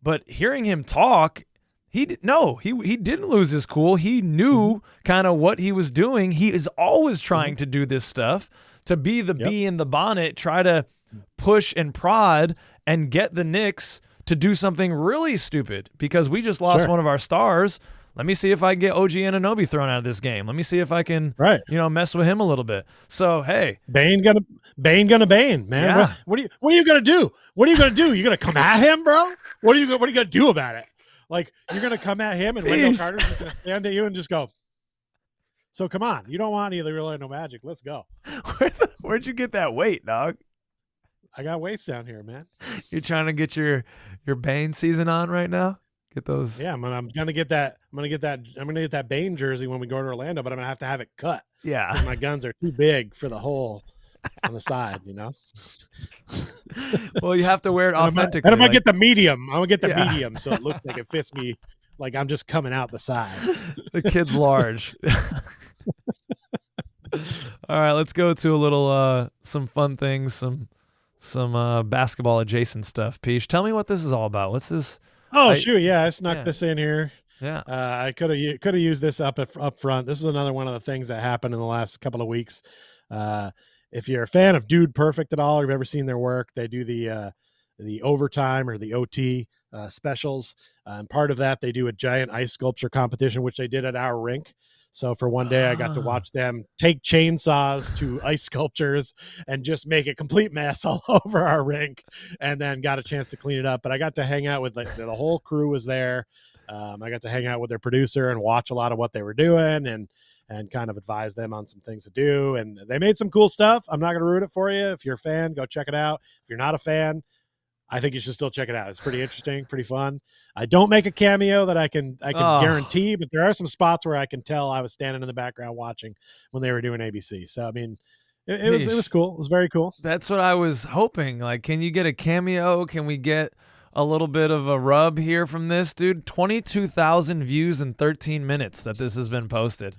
But hearing him talk, he didn't lose his cool. He knew kind of what he was doing. He is always trying to do this stuff, to be the bee in the bonnet, try to push and prod and get the Knicks to do something really stupid because we just lost one of our stars. Let me see if I can get OG Anunoby thrown out of this game. Let me see if I can, mess with him a little bit. So, hey, Bane gonna Bane, man. Yeah. What are you gonna do? What are you gonna do? You gonna come at him, bro? What are you gonna do about it? Like, you're gonna come at him, and Wendell Carter's just gonna stand at you and just go. So come on, you don't want any of the Orlando Magic. Let's go. Where'd you get that weight, dog? I got weights down here, man. You're trying to get your Bane season on right now. Get those. Yeah, I'm gonna get that Bane jersey when we go to Orlando, but I'm gonna have to have it cut. Yeah, because my guns are too big for the hole on the side, you know. Well, you have to wear it authentically. And I'm gonna get the medium. I'm gonna get the medium, so it looks like it fits me, like I'm just coming out the side. The kid's large. All right, let's go to a little some fun things, some basketball adjacent stuff. Peach, tell me what this is all about. What's this? Oh, sure. Yeah, I snuck this in here. Yeah. I could have used this up front. This was another one of the things that happened in the last couple of weeks. If you're a fan of Dude Perfect at all, or you've ever seen their work, they do the overtime or the OT specials. And part of that, they do a giant ice sculpture competition, which they did at our rink. So for one day, I got to watch them take chainsaws to ice sculptures and just make a complete mess all over our rink, and then got a chance to clean it up. But I got to hang out with the whole crew was there. I got to hang out with their producer and watch a lot of what they were doing and kind of advise them on some things to do. And they made some cool stuff. I'm not going to ruin it for you. If you're a fan, go check it out. If you're not a fan, I think you should still check it out. It's pretty interesting, pretty fun. I don't make a cameo that I can guarantee, but there are some spots where I can tell I was standing in the background watching when they were doing ABC. So I mean, it was cool. It was very cool. That's what I was hoping. Like, can you get a cameo? Can we get a little bit of a rub here from this, dude? 22,000 views in 13 minutes that this has been posted.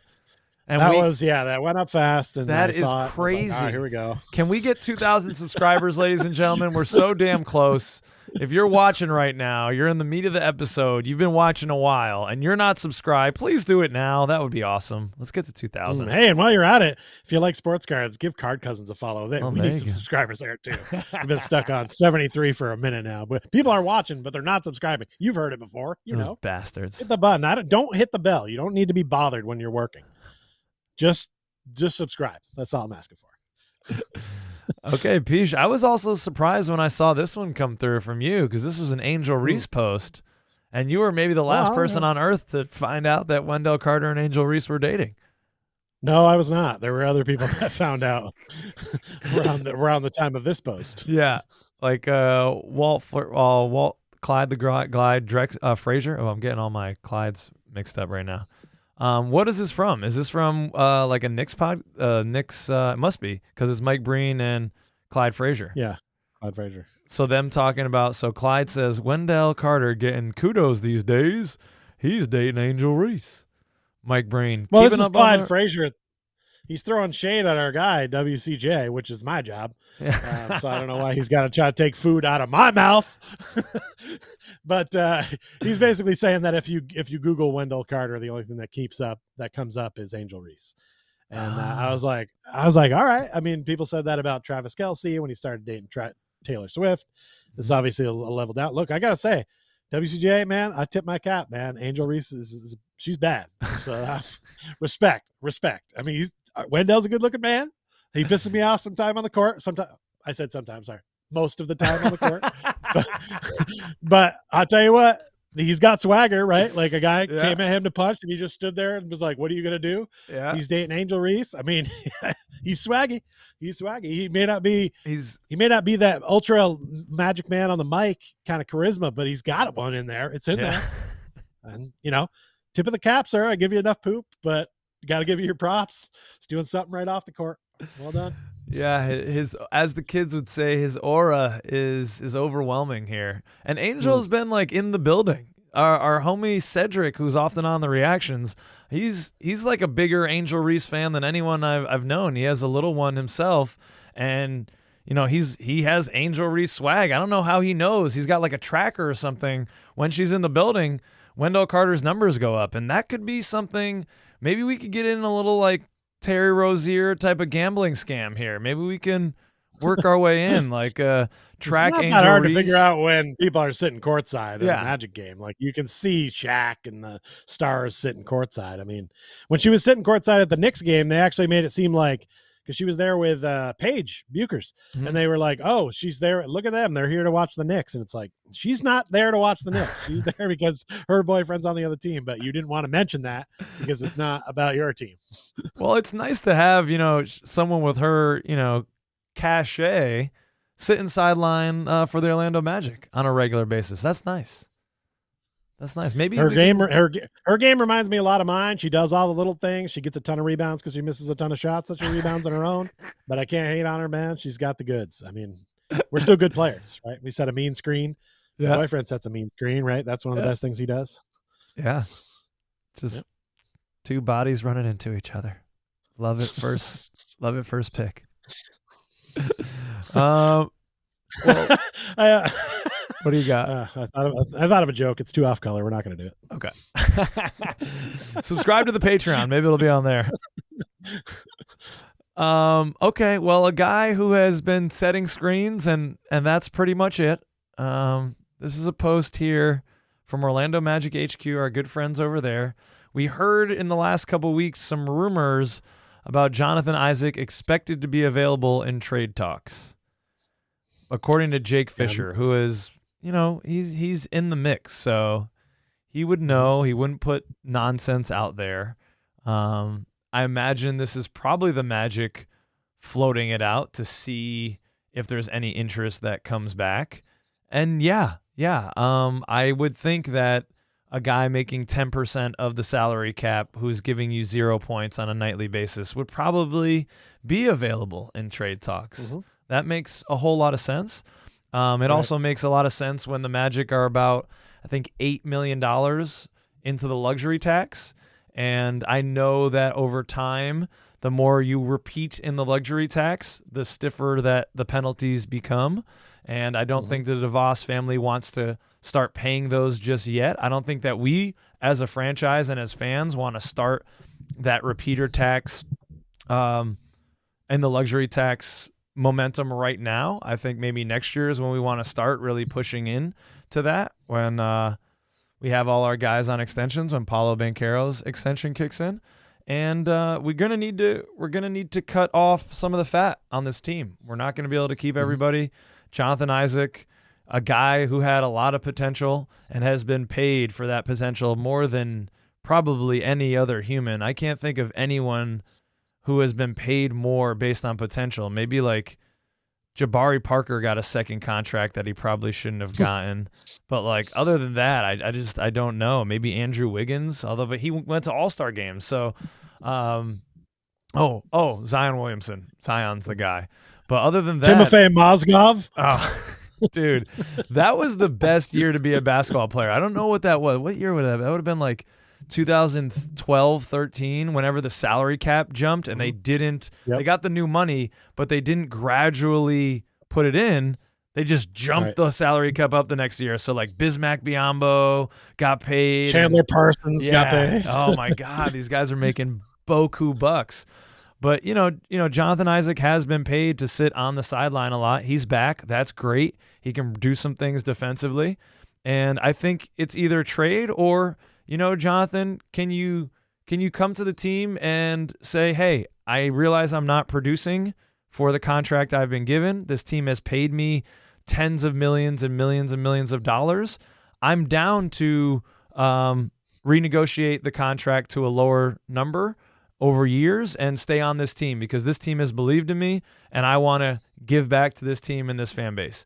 And that went up fast. And that is crazy. Like, here we go. Can we get 2,000 subscribers, ladies and gentlemen? We're so damn close. If you're watching right now, you're in the meat of the episode, you've been watching a while, and you're not subscribed, please do it now. That would be awesome. Let's get to 2,000. Hey, and while you're at it, if you like sports cards, give Card Cousins a follow. We need some subscribers there, too. We've been stuck on 73 for a minute now. But people are watching, but they're not subscribing. You've heard it before. You know. Bastards. Hit the button. Don't hit the bell. You don't need to be bothered when you're working. Just subscribe. That's all I'm asking for. Okay, Peach. I was also surprised when I saw this one come through from you because this was an Angel Reese post, and you were maybe the last person on earth to find out that Wendell Carter and Angel Reese were dating. No, I was not. There were other people that found out around the time of this post. Yeah, like Clyde the Glide, Frazier. Oh, I'm getting all my Clydes mixed up right now. What is this from? Is this from like a Knicks pod? Knicks it must be because it's Mike Breen and Clyde Frazier. Yeah, Clyde Frazier. So them talking about. So Clyde says Wendell Carter getting kudos these days. He's dating Angel Reese. Mike Breen. Well, this is Clyde Frazier. He's throwing shade at our guy, WCJ, which is my job. So I don't know why he's got to try to take food out of my mouth. But he's basically saying that if you Google Wendell Carter, the only thing that comes up is Angel Reese. And I was like, all right. I mean, people said that about Travis Kelce when he started dating Taylor Swift. This is obviously a level down. Look, I got to say, WCJ, man, I tip my cap, man. Angel Reese she's bad. So respect. I mean, Wendell's a good looking man. He pisses me off sometime on the court. Sometimes, sorry. Most of the time on the court. but I'll tell you what, he's got swagger, right? Like a guy came at him to punch and he just stood there and was like, what are you going to do? Yeah. He's dating Angel Reese. I mean, he's swaggy. He may not be that ultra magic man on the mic kind of charisma, but he's got one in there. It's in there. And, tip of the cap, sir. I give you enough poop, but you got to give you your props. He's doing something right off the court. Well done. Yeah, his, as the kids would say, his aura is overwhelming here. And Angel's been like in the building. Our homie Cedric, who's often on the reactions, he's like a bigger Angel Reese fan than anyone I've known. He has a little one himself, and he has Angel Reese swag. I don't know how he knows. He's got like a tracker or something. When she's in the building, Wendell Carter's numbers go up, and that could be something. Maybe we could get in a little like Terry Rozier type of gambling scam here. Maybe we can work our way in, like track Angel Reese. It's not that hard to figure out when people are sitting courtside in a Magic game. Like you can see Shaq and the stars sitting courtside. I mean, when she was sitting courtside at the Knicks game, they actually made it seem like, because she was there with Paige Buchers, and they were like, oh, she's there. Look at them. They're here to watch the Knicks. And it's like, she's not there to watch the Knicks. She's there because her boyfriend's on the other team, but you didn't want to mention that because it's not about your team. Well, it's nice to have, someone with her, cachet sitting sideline for the Orlando Magic on a regular basis. That's nice. That's nice. Maybe her game reminds me a lot of mine. She does all the little things. She gets a ton of rebounds because she misses a ton of shots that she rebounds on her own. But I can't hate on her, man. She's got the goods. I mean, we're still good players, right? We set a mean screen. Yeah. My boyfriend sets a mean screen, right? That's one of the best things he does. Yeah. Just two bodies running into each other. Love it first. Love it first pick. Well, what do you got? I thought of a joke. It's too off color. We're not going to do it. Okay. Subscribe to the Patreon. Maybe it'll be on there. Okay. Well, a guy who has been setting screens, and that's pretty much it. This is a post here from Orlando Magic HQ, our good friends over there. We heard in the last couple weeks some rumors about Jonathan Isaac expected to be available in trade talks. According to Jake Fisher, who is, he's in the mix, so he would know. He wouldn't put nonsense out there. I imagine this is probably the Magic floating it out to see if there's any interest that comes back. And I would think that a guy making 10% of the salary cap who's giving you 0 points on a nightly basis would probably be available in trade talks. Mm-hmm. That makes a whole lot of sense. It also makes a lot of sense when the Magic are about, I think, $8 million into the luxury tax. And I know that over time, the more you repeat in the luxury tax, the stiffer that the penalties become. And I don't think the DeVos family wants to start paying those just yet. I don't think that we, as a franchise and as fans, want to start that repeater tax and the luxury tax momentum right now. I think maybe next year is when we want to start really pushing in to that, when we have all our guys on extensions, when Paolo Banchero's extension kicks in. And we're gonna need to cut off some of the fat on this team. We're not gonna be able to keep everybody. Jonathan Isaac, a guy who had a lot of potential and has been paid for that potential more than probably any other human. I can't think of anyone who has been paid more based on potential. Maybe like Jabari Parker got a second contract that he probably shouldn't have gotten. But like other than that, I don't know. Maybe Andrew Wiggins, but he went to All-Star games. So Zion Williamson. Zion's the guy. But other than that, Timofey Mozgov. Oh, dude, that was the best year to be a basketball player. I don't know what that was. What year would that would have been like 2012, 13, whenever the salary cap jumped and they didn't, they got the new money, but they didn't gradually put it in. They just jumped the salary cap up the next year. So like Bismack Biyombo got paid. Chandler Parsons got paid. Oh my God, these guys are making boku bucks. But you know, Jonathan Isaac has been paid to sit on the sideline a lot. He's back. That's great. He can do some things defensively. And I think it's either trade or, Jonathan, can you come to the team and say, hey, I realize I'm not producing for the contract I've been given. This team has paid me tens of millions and millions of dollars. I'm down to renegotiate the contract to a lower number over years and stay on this team because this team has believed in me and I want to give back to this team and this fan base.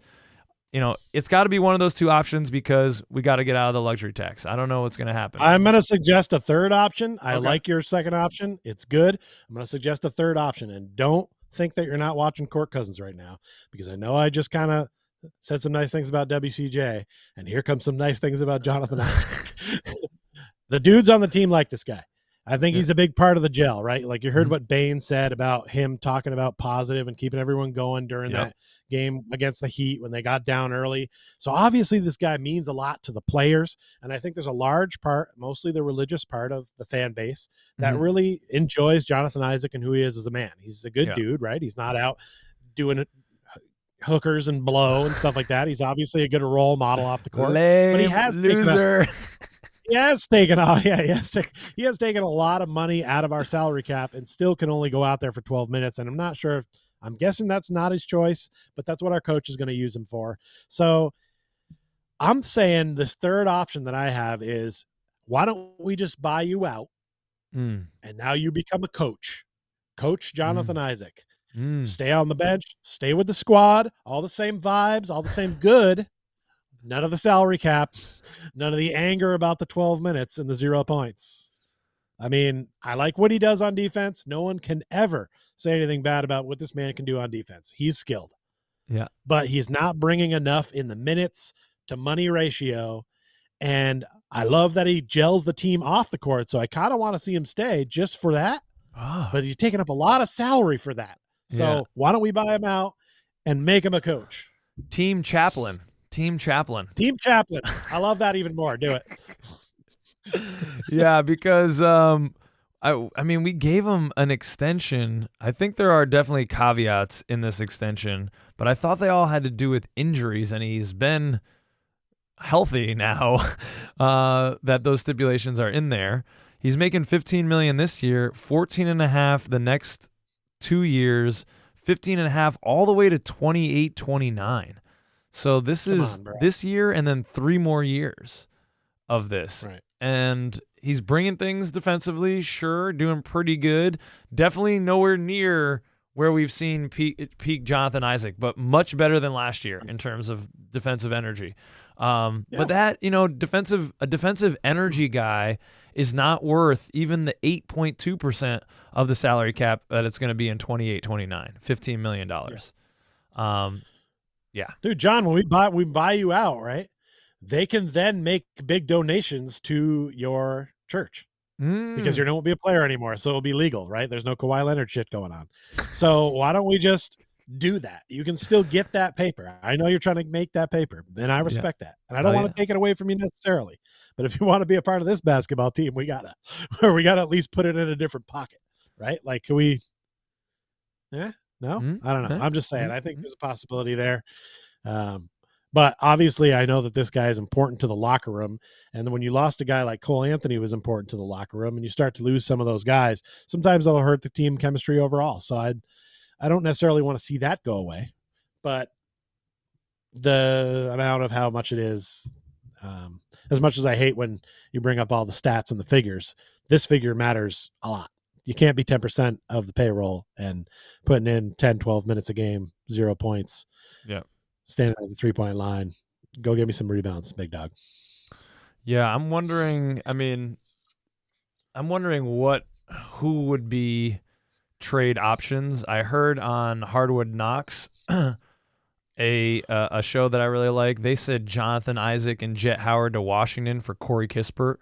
It's got to be one of those two options because we got to get out of the luxury tax. I don't know what's going to happen. I'm going to suggest a third option. I like your second option. It's good. I'm going to suggest a third option, and don't think that you're not watching Kirk Cousins right now because I know I just kind of said some nice things about WCJ, and here comes some nice things about Jonathan Isaac. The dudes on the team like this guy. I think he's a big part of the gel, right? Like you heard what Bane said about him talking about positive and keeping everyone going during that game against the Heat when they got down early. So obviously this guy means a lot to the players. And I think there's a large part, mostly the religious part of the fan base that really enjoys Jonathan Isaac and who he is as a man. He's a good dude, right? He's not out doing hookers and blow and stuff like that. He's obviously a good role model off the court. But he has loser. He has taken a lot of money out of our salary cap and still can only go out there for 12 minutes. And I'm not sure. I'm guessing that's not his choice, but that's what our coach is going to use him for. So I'm saying this third option that I have is why don't we just buy you out and now you become a coach. Coach Jonathan Isaac. Stay on the bench, stay with the squad, all the same vibes, all the same good. None of the salary cap, none of the anger about the 12 minutes and the 0 points. I mean, I like what he does on defense. No one can ever say anything bad about what this man can do on defense. He's skilled. Yeah. But he's not bringing enough in the minutes to money ratio. And I love that he gels the team off the court. So I kind of want to see him stay just for that. But he's taking up a lot of salary for that. So why don't we buy him out and make him a coach? Team chaplain. I love that even more. Do it. Yeah, because I mean, we gave him an extension. I think there are definitely caveats in this extension, but I thought they all had to do with injuries, and he's been healthy now that those stipulations are in there. He's making $15 million this year, $14.5 the next 2 years, $15.5 all the way to 28, 29. So this is this year and then 3 more years of this. Right. And he's bringing things defensively, sure, doing pretty good. Definitely nowhere near where we've seen peak Jonathan Isaac, but much better than last year in terms of defensive energy. But that, a defensive energy guy is not worth even the 8.2% of the salary cap that it's going to be in 28, 29, $15 million. Yeah. Dude, John, when we buy you out, right? They can then make big donations to your church because you won't be a player anymore. So it'll be legal, right? There's no Kawhi Leonard shit going on. So why don't we just do that? You can still get that paper. I know you're trying to make that paper, and I respect that. And I don't want to take it away from you necessarily. But if you want to be a part of this basketball team, we gotta at least put it in a different pocket, right? Like, can we? Yeah. No, I don't know. I'm just saying. I think there's a possibility there. But obviously, I know that this guy is important to the locker room. And when you lost a guy like Cole Anthony was important to the locker room, and you start to lose some of those guys, sometimes that'll hurt the team chemistry overall. So I don't necessarily want to see that go away, but the amount of how much it is, as much as I hate when you bring up all the stats and the figures, this figure matters a lot. You can't be 10% of the payroll and putting in 10, 12 minutes a game, 0 points. Yeah. Standing at the 3-point line. Go get me some rebounds, big dog. Yeah, I'm wondering, who would be trade options. I heard on Hardwood Knocks, a show that I really like. They said Jonathan Isaac and Jet Howard to Washington for Corey Kispert.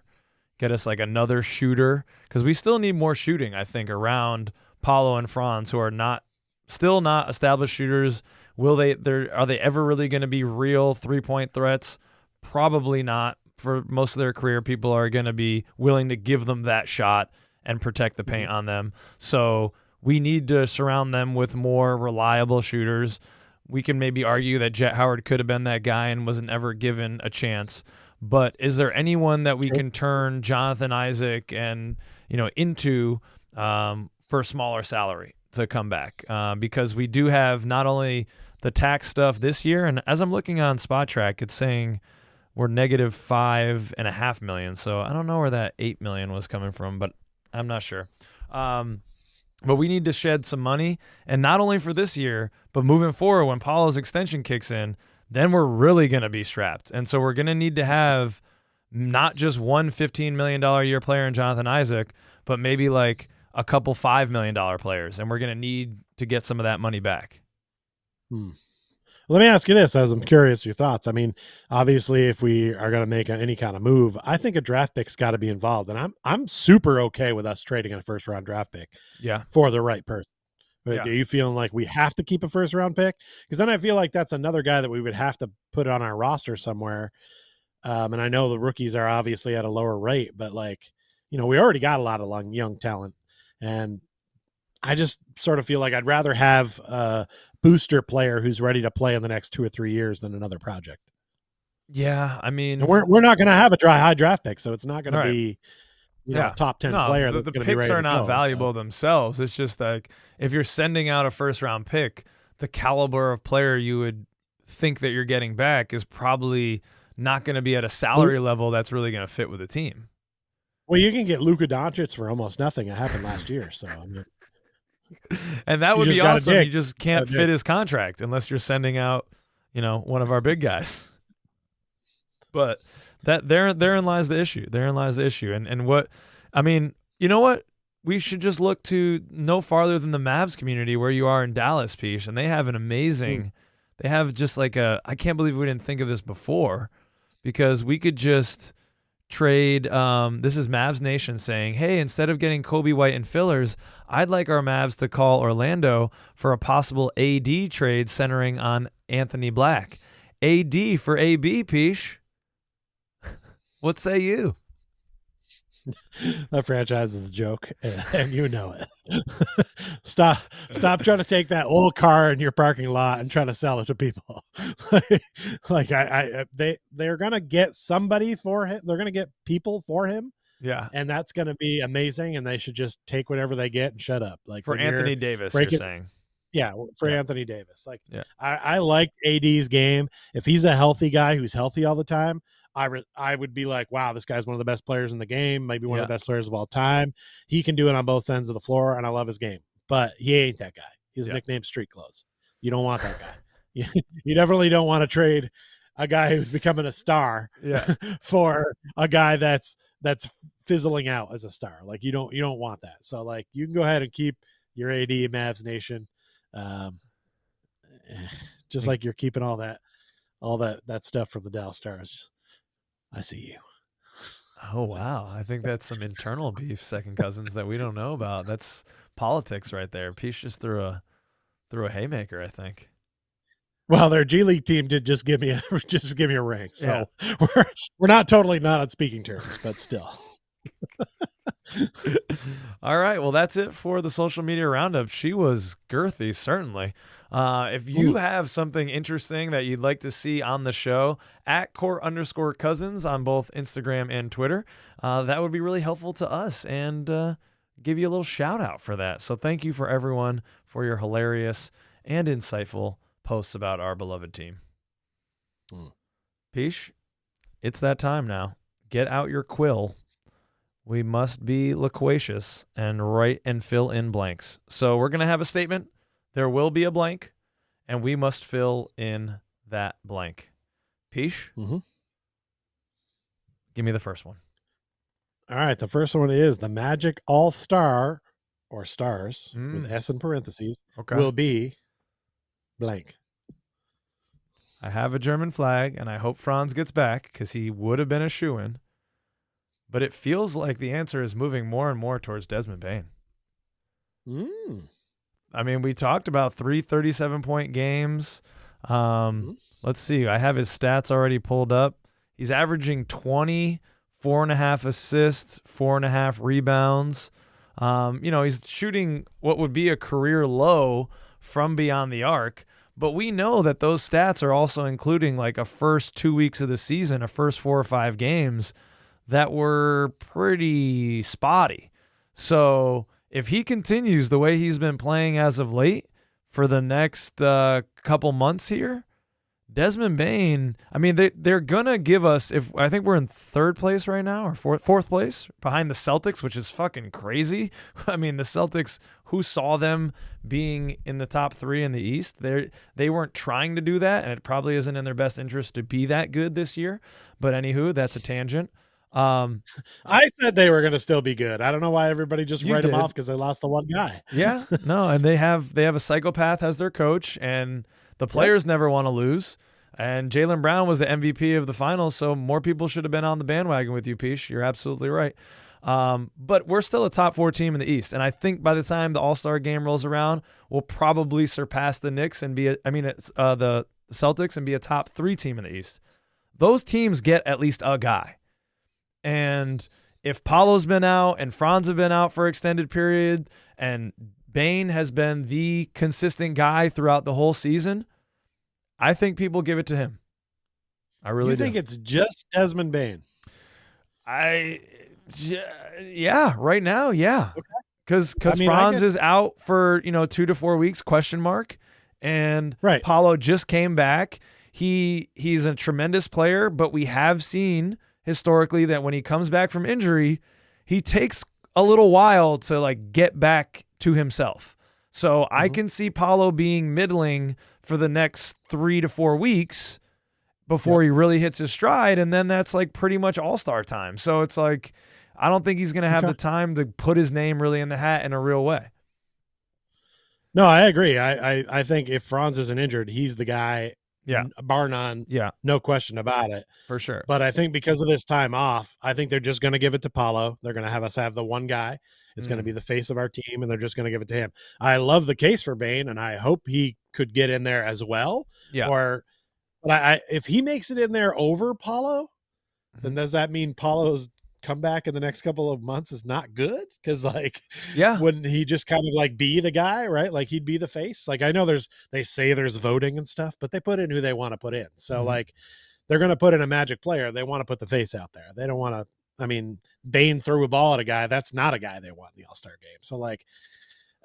Get us like another shooter, because we still need more shooting, I think, around Paulo and Franz, who are still not established shooters. Are they ever really going to be real 3-point threats? Probably not. For most of their career, people are going to be willing to give them that shot and protect the paint on them. So we need to surround them with more reliable shooters. We can maybe argue that Jet Howard could have been that guy and wasn't ever given a chance. But is there anyone that we can turn Jonathan Isaac and into for a smaller salary to come back? Because we do have not only the tax stuff this year, and as I'm looking on Spot Track, it's saying we're negative $5.5 million. So I don't know where that $8 million was coming from, but I'm not sure. But we need to shed some money, and not only for this year, but moving forward when Paulo's extension kicks in, then we're really going to be strapped. And so we're going to need to have not just one $15 million a year player in Jonathan Isaac, but maybe like a couple $5 million players. And we're going to need to get some of that money back. Let me ask you this, as I'm curious your thoughts. I mean, obviously, if we are going to make any kind of move, I think a draft pick's got to be involved. And I'm super okay with us trading a first-round draft pick for the right person. Yeah. Are you feeling like we have to keep a first-round pick? Because then I feel like that's another guy that we would have to put on our roster somewhere. And I know the rookies are obviously at a lower rate, but we already got a lot of young talent. And I just sort of feel like I'd rather have a booster player who's ready to play in the next 2 or 3 years than another project. Yeah, I mean, and we're not going to have a high draft pick, so it's not going to be a top 10 player. The picks are not valuable themselves. It's just like if you're sending out a first-round pick, the caliber of player you would think that you're getting back is probably not going to be at a salary level that's really going to fit with the team. Well, you can get Luka Doncic for almost nothing. It happened last year, so I mean, and that would be awesome. You just can't fit his contract unless you're sending out, one of our big guys. But therein lies the issue. Therein lies the issue. And what, I mean, you know what? We should just look to no farther than the Mavs community where you are in Dallas, Peach, and they have an amazing. They have just like I can't believe we didn't think of this before, because we could just trade. This is Mavs Nation saying, hey, instead of getting Kobe White and fillers, I'd like our Mavs to call Orlando for a possible AD trade centering on Anthony Black. AD for AB, Peach. What say you? That franchise is a joke, and you know it. Stop trying to take that old car in your parking lot and trying to sell it to people. They're gonna get somebody for him. They're gonna get people for him. Yeah, and that's gonna be amazing. And they should just take whatever they get and shut up. Like for Anthony Davis, you're saying. Yeah, for Anthony Davis. I like AD's game. If he's a healthy guy who's healthy all the time, I would be like, wow, this guy's one of the best players in the game, maybe one of the best players of all time. He can do it on both ends of the floor, and I love his game. But he ain't that guy. His nickname's Street Clothes. You don't want that guy. You definitely don't want to trade a guy who's becoming a star for a guy that's fizzling out as a star. Like you don't want that. So you can go ahead and keep your AD Mavs Nation. Just like you're keeping all that stuff from the Dallas Stars. I see you. Oh wow, I think that's some internal beef, second cousins, that we don't know about. That's politics right there. Peach just threw a haymaker, I think. Well, their G League team did just give me a ring, so we're not totally not on speaking terms, but still. All right, well, that's it for the social media roundup. She was girthy, certainly. If you have something interesting that you'd like to see on the show, at @court_cousins on both Instagram and Twitter, that would be really helpful to us and give you a little shout out for that. So thank you for everyone for your hilarious and insightful posts about our beloved team. Peach, it's that time now. Get out your quill. We must be loquacious and write and fill in blanks. So we're going to have a statement. There will be a blank, and we must fill in that blank. Peach, give me the first one. All right. The first one is the Magic All-Star, or stars, with S in parentheses, will be blank. I have a German flag, and I hope Franz gets back because he would have been a shoo-in. But it feels like the answer is moving more and more towards Desmond Bane. I mean, we talked about 3 37-point games. Let's see. I have his stats already pulled up. He's averaging 20, 4.5 assists, 4.5 rebounds. He's shooting what would be a career low from beyond the arc. But we know that those stats are also including like a first 2 weeks of the season, a first 4 or 5 games that were pretty spotty. So if he continues the way he's been playing as of late for the next couple months here, Desmond Bane, I mean, they're going to give us, I think we're in 3rd place right now, or fourth place behind the Celtics, which is fucking crazy. I mean, the Celtics, who saw them being in the top 3 in the East, they weren't trying to do that, and it probably isn't in their best interest to be that good this year. But anywho, that's a tangent. I said they were going to still be good. I don't know why everybody just write them off because they lost the one guy. Yeah, no, and they have a psychopath as their coach, and the players never want to lose. And Jaylen Brown was the MVP of the finals, so more people should have been on the bandwagon with you, Peach. You're absolutely right. But we're still a top 4 team in the East, and I think by the time the All-Star game rolls around, we'll probably surpass the Knicks and the Celtics and be a top 3 team in the East. Those teams get at least a guy. And if Paolo's been out and Franz have been out for extended period and Bane has been the consistent guy throughout the whole season, I think people give it to him. I really do. You think it's just Desmond Bane? Yeah, right now, yeah. Because Franz is out for 2 to 4 weeks, ? And Paolo just came back. He's a tremendous player, but we have seen historically that when he comes back from injury, he takes a little while to like get back to himself. So I can see Paolo being middling for the next 3 to 4 weeks before he really hits his stride. And then that's like pretty much all-star time. So it's like, I don't think he's going to have the time to put his name really in the hat in a real way. No, I agree. I think if Franz isn't injured, he's the guy. Yeah, bar none. Yeah, no question about it. For sure. But I think because of this time off, I think they're just going to give it to Paolo. They're going to have us have the one guy. It's going to be the face of our team, and they're just going to give it to him. I love the case for Bane, and I hope he could get in there as well. Yeah. But if he makes it in there over Paolo, then does that mean Paolo's comeback in the next couple of months is not good? Because wouldn't he just kind of like be the guy, right? Like he'd be the face. Like I know they say there's voting and stuff, but they put in who they want to put in. So like they're going to put in a Magic player. They want to put the face out there. They don't want to. I mean, Bane threw a ball at a guy. That's not a guy they want in the All-Star game. So like,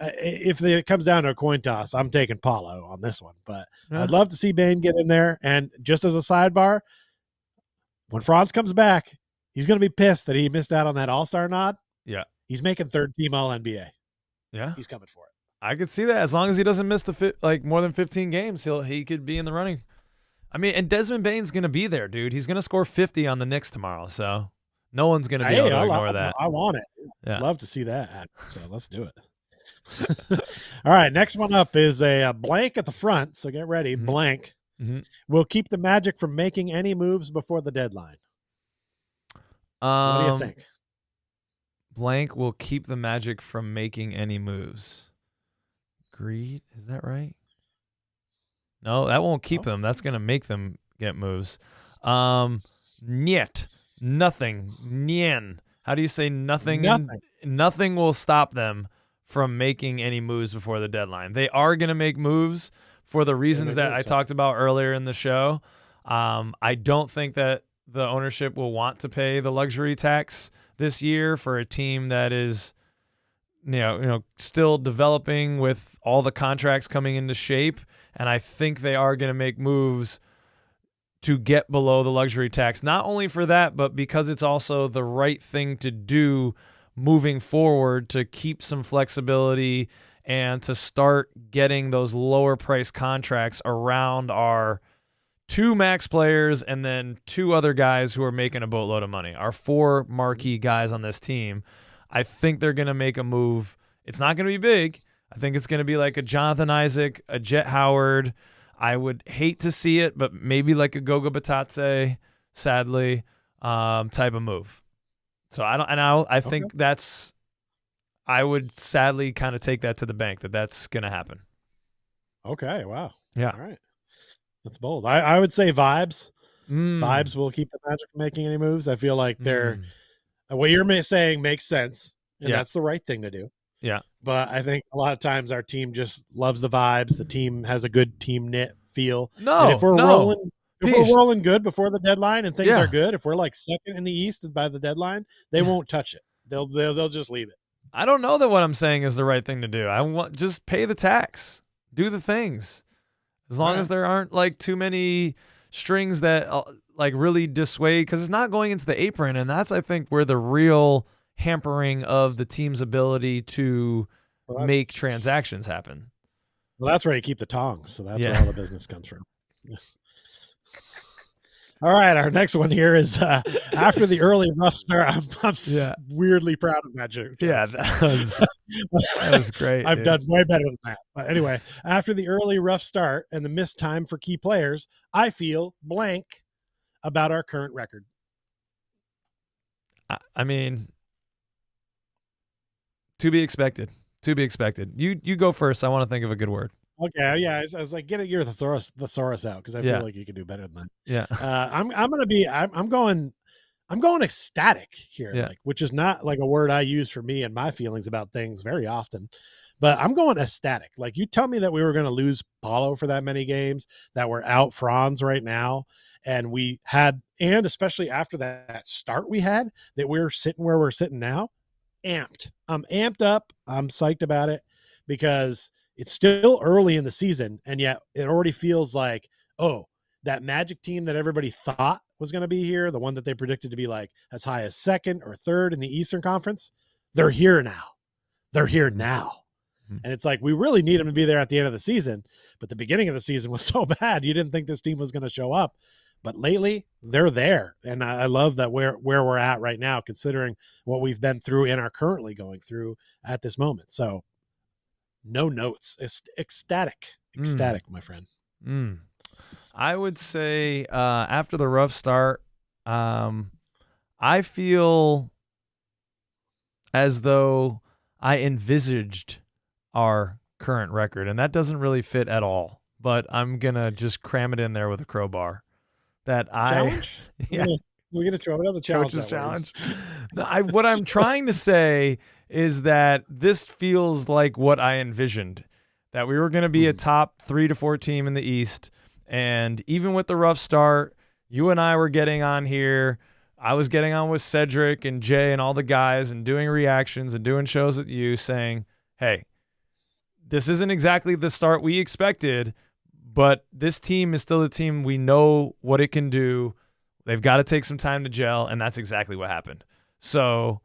if it comes down to a coin toss, I'm taking Paolo on this one. But I'd love to see Bane get in there. And just as a sidebar, when Franz comes back, he's going to be pissed that he missed out on that All-Star nod. Yeah. He's making 3rd team All-NBA. Yeah. He's coming for it. I could see that. As long as he doesn't miss more than 15 games, he could be in the running. I mean, and Desmond Bane's going to be there, dude. He's going to score 50 on the Knicks tomorrow. So no one's going to be able to ignore that. I want it. Yeah. I'd love to see that happen. So let's do it. All right. Next one up is a blank at the front. So get ready. Blank. We'll keep the Magic from making any moves before the deadline. What do you think? Blank will keep the Magic from making any moves. Greed, is that right? No, that won't keep them. That's going to make them get moves. Niet, nothing. Nien. How do you say nothing? Nothing will stop them from making any moves before the deadline. They are going to make moves, for the reasons that I talked about earlier in the show. I don't think that the ownership will want to pay the luxury tax this year for a team that is, still developing with all the contracts coming into shape. And I think they are going to make moves to get below the luxury tax, not only for that, but because it's also the right thing to do moving forward to keep some flexibility and to start getting those lower price contracts around our 2 max players and then 2 other guys who are making a boatload of money. Our 4 marquee guys on this team. I think they're going to make a move. It's not going to be big. I think it's going to be like a Jonathan Isaac, a Jet Howard. I would hate to see it, but maybe like a Goga Batadze, sadly, type of move. So I think that's, I would sadly kind of take that to the bank that's going to happen. Okay. Wow. Yeah. All right. That's bold. I would say Vibes. Vibes will keep the Magic from making any moves. I feel like what you're saying makes sense, and that's the right thing to do. Yeah. But I think a lot of times our team just loves the vibes. The team has a good team knit feel. And if we're rolling good before the deadline and things are good, if we're like second in the East by the deadline, they won't touch it. They'll just leave it. I don't know that what I'm saying is the right thing to do. Just pay the tax, do the things, as long as there aren't like too many strings that like really dissuade, because it's not going into the apron, and that's I think where the real hampering of the team's ability to make transactions happen. Well, that's where you keep the tongs, so that's where all the business comes from. All right, our next one here is after the early rough start. I'm weirdly proud of that joke. Yeah, that was great. I've done way better than that. But anyway, after the early rough start and the missed time for key players, I feel blank about our current record. I mean, to be expected. To be expected. You go first. I want to think of a good word. Okay, yeah. I was like, get your thesaurus out, because I feel like you can do better than that. Yeah. I'm going ecstatic here, like, which is not like a word I use for me and my feelings about things very often. But I'm going ecstatic. Like, you tell me that we were going to lose Paulo for that many games, that we're out Franz right now, and especially after that start we had, that we're sitting where we're sitting now. Amped. I'm amped up. I'm psyched about it, because it's still early in the season, and yet it already feels like, that Magic team that everybody thought was going to be here, the one that they predicted to be like as high as second or third in the Eastern Conference, they're here now. They're here now. And it's like, we really need them to be there at the end of the season, but the beginning of the season was so bad, you didn't think this team was going to show up. But lately, they're there, and I love that where we're at right now, considering what we've been through and are currently going through at this moment. So, no notes. It's ecstatic, my friend. I would say after the rough start, I feel as though I envisaged our current record, and that doesn't really fit at all. But I'm gonna just cram it in there with a crowbar. Challenge? Yeah, we're gonna try another challenge. Coach's challenge. What I'm trying to say is that this feels like what I envisioned, that we were going to be a top 3 to 4 team in the East. And even with the rough start, you and I were getting on here. I was getting on with Cedric and Jay and all the guys and doing reactions and doing shows with you saying, hey, this isn't exactly the start we expected, but this team is still the team. We know what it can do. They've got to take some time to gel, and that's exactly what happened. So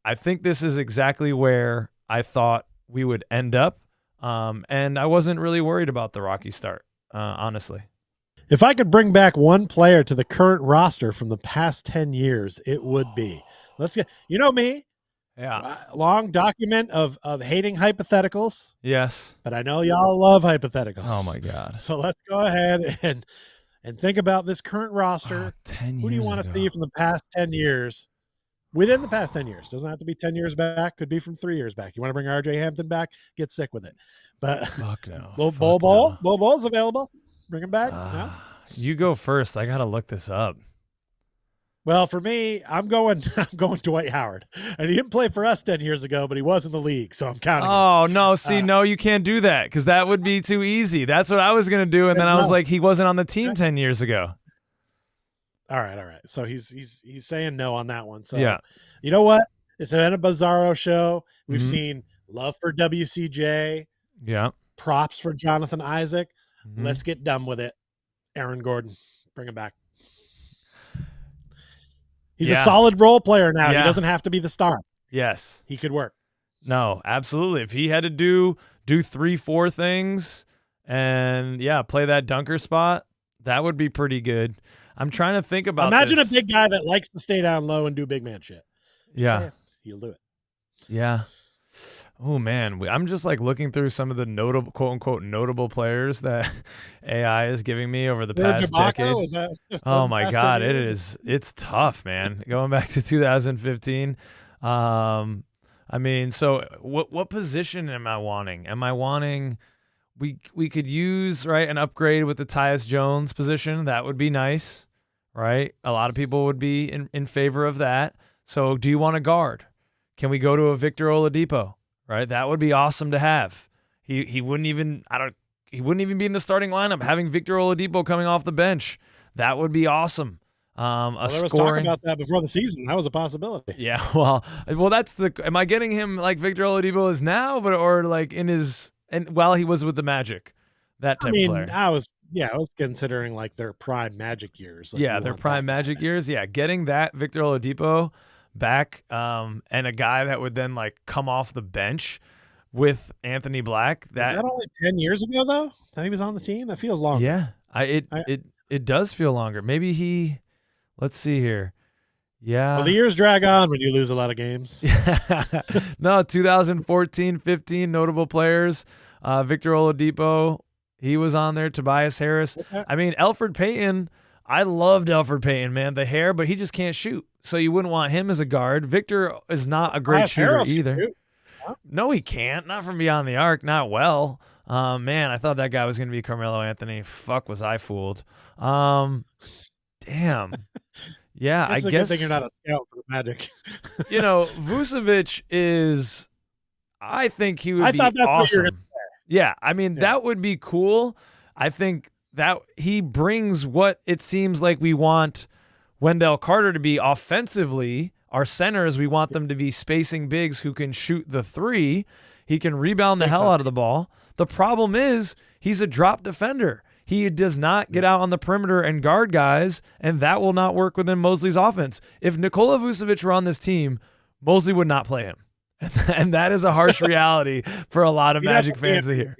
I think this is exactly where I thought we would end up, and I wasn't really worried about the rocky start, honestly. If I could bring back one player to the current roster from the past 10 years, it would be. Let's get, me. Yeah. Long document of hating hypotheticals. Yes. But I know y'all love hypotheticals. Oh my God. So let's go ahead and think about this current roster. 10 years Who do you want to ago. see from the past 10 years? Within the past 10 years. Doesn't have to be 10 years back. Could be from 3 years back. You want to bring RJ Hampton back? Get sick with it. But fuck no. Bol-Bol's available. Bring him back. No? You go first. I got to look this up. Well, for me, I'm going Dwight Howard. And he didn't play for us 10 years ago, but he was in the league, so I'm counting him. Oh, no. See, no, you can't do that because that would be too easy. That's what I was going to do. And then I was like, he wasn't on the team 10 years ago. All right. So he's saying no on that one. So yeah. You know what? It's been a bizarro show. We've seen love for WCJ. Yeah. Props for Jonathan Isaac. Let's get done with it. Aaron Gordon, bring him back. He's a solid role player now. He doesn't have to be the star. Yes. He could work. No, absolutely. If he had to do 3-4 things and play that dunker spot, that would be pretty good. I'm trying to think about Imagine this. A big guy that likes to stay down low and do big man shit. He'll do it. Yeah. Oh man, I'm just like looking through some of the notable, quote unquote, notable players that AI is giving me over the past decade. Oh my God, it's tough, man. Going back to 2015. I mean, so what position am I wanting? Am I wanting? We could use an upgrade with the Tyus Jones position. That would be nice, right? A lot of people would be in favor of that. So, do you want a guard? Can we go to a Victor Oladipo? Right, that would be awesome to have. He wouldn't even be in the starting lineup. Having Victor Oladipo coming off the bench, that would be awesome. There was talk about that before the season. That was a possibility. Yeah, well, that's the. Am I getting him like Victor Oladipo is now, or like while he was with the Magic, that type of player? I was considering like their prime Magic years. Like their prime Magic years. Yeah, getting that Victor Oladipo back, and a guy that would then like come off the bench with Anthony Black. Was that only 10 years ago though? That he was on the team? That feels longer. Yeah, it does feel longer. Maybe let's see here. Yeah. Well, the years drag on when you lose a lot of games. No, 2014, 15 notable players. Victor Oladipo, he was on there. Tobias Harris. Okay. I mean, Elfrid Payton. I loved Elfrid Payton, man. The hair, but he just can't shoot. So you wouldn't want him as a guard. Victor is not a great shooter either. No, he can't. Not from beyond the arc. Not well. Man, I thought that guy was going to be Carmelo Anthony. Fuck, was I fooled. Damn. Yeah, I guess. Good thing you're not a scout for the Magic. Vucevic is. I think he would be awesome. Yeah, I mean that would be cool. I think that he brings what it seems like we want Wendell Carter to be offensively. Our centers, we want them to be spacing bigs who can shoot the three. He can rebound the hell out of the ball. The problem is he's a drop defender. He does not get out on the perimeter and guard guys, and that will not work within Mosley's offense. If Nikola Vucevic were on this team, Mosley would not play him. And that is a harsh reality for a lot of Magic fans to hear.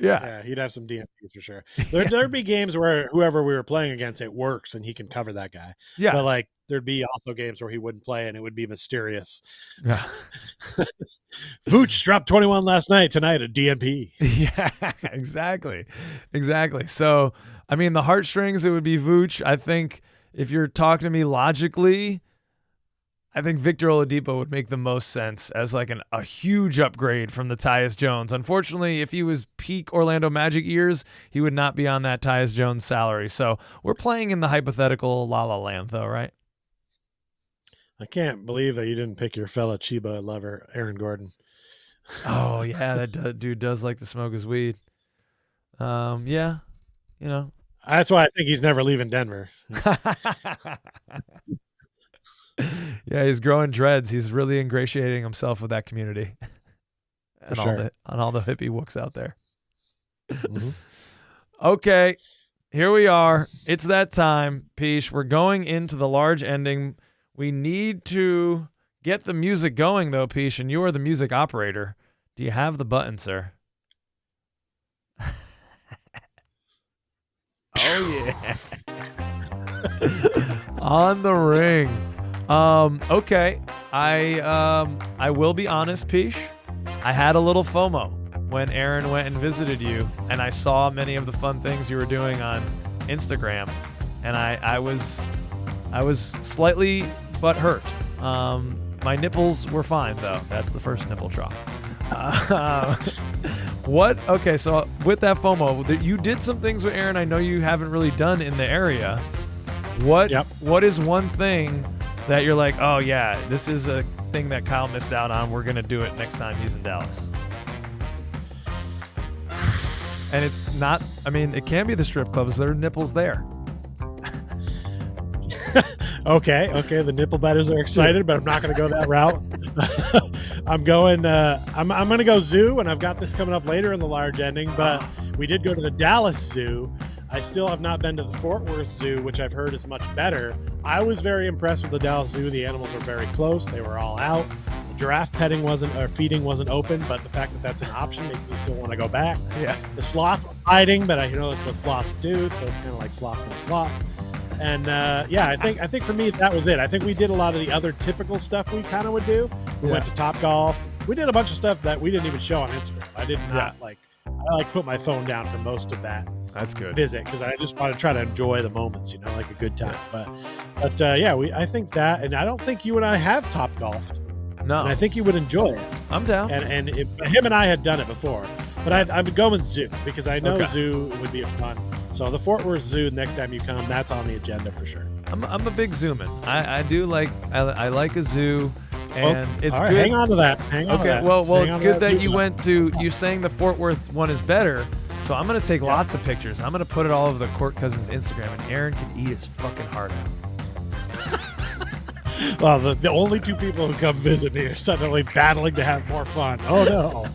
Yeah, he'd have some DMPs for sure. There'd be games where whoever we were playing against, it works and he can cover that guy. Yeah. But like there'd be also games where he wouldn't play and it would be mysterious. Yeah. Vooch dropped 21 last night, tonight a DMP. Yeah, exactly. So, I mean, the heartstrings, it would be Vooch. I think if you're talking to me logically, I think Victor Oladipo would make the most sense as like a huge upgrade from the Tyus Jones. Unfortunately, if he was peak Orlando Magic years, he would not be on that Tyus Jones salary. So we're playing in the hypothetical La La Land, though, right? I can't believe that you didn't pick your fella Chiba lover, Aaron Gordon. Oh, yeah, that dude does like to smoke his weed. Yeah, That's why I think he's never leaving Denver. Yeah, he's growing dreads. He's really ingratiating himself with that community. And all the hippie wooks out there. Mm-hmm. Okay, here we are. It's that time, Peesh. We're going into the large ending. We need to get the music going, though, Peesh, and you are the music operator. Do you have the button, sir? Oh, yeah. On the ring. Okay. I will be honest, Peesh. I had a little FOMO when Aaron went and visited you, and I saw many of the fun things you were doing on Instagram, and I was slightly butthurt. My nipples were fine, though. That's the first nipple drop. What? Okay, so with that FOMO, you did some things with Aaron I know you haven't really done in the area. What is one thing that you're like, oh yeah, this is a thing that Kyle missed out on. We're gonna do it next time he's in Dallas. And it's not. I mean, it can be the strip clubs. There are nipples there. Okay. The nipple betters are excited, but I'm not going to go that route. I'm going to go zoo, and I've got this coming up later in the large ending, but we did go to the Dallas Zoo. I still have not been to the Fort Worth Zoo, which I've heard is much better. I was very impressed with the Dallas Zoo. The animals were very close. They were all out. The giraffe feeding wasn't open, but the fact that that's an option makes me still want to go back. Yeah. The sloth were hiding, but I know that's what sloths do, so it's kind of like sloth and sloth. And I think for me that was it. I think we did a lot of the other typical stuff we kind of would do. We went to Top Golf. We did a bunch of stuff that we didn't even show on Instagram. I did not I put my phone down for most of that. That's good. Visit, because I just want to try to enjoy the moments, like a good time. Yeah. I think that, and I don't think you and I have Top Golfed. No, and I think you would enjoy it. I'm down. And if him and I had done it before, but I'm going zoo because I know zoo would be fun. So the Fort Worth Zoo, next time you come, that's on the agenda for sure. I'm a big zooman. I do like I like a zoo, and it's all right, good. hang on to that. Well, it's good that you went to. You saying the Fort Worth one is better. So I'm gonna take lots of pictures. I'm gonna put it all over the Court Cousins Instagram, and Aaron can eat his fucking heart out. Well, the only two people who come visit me are suddenly battling to have more fun. Oh no.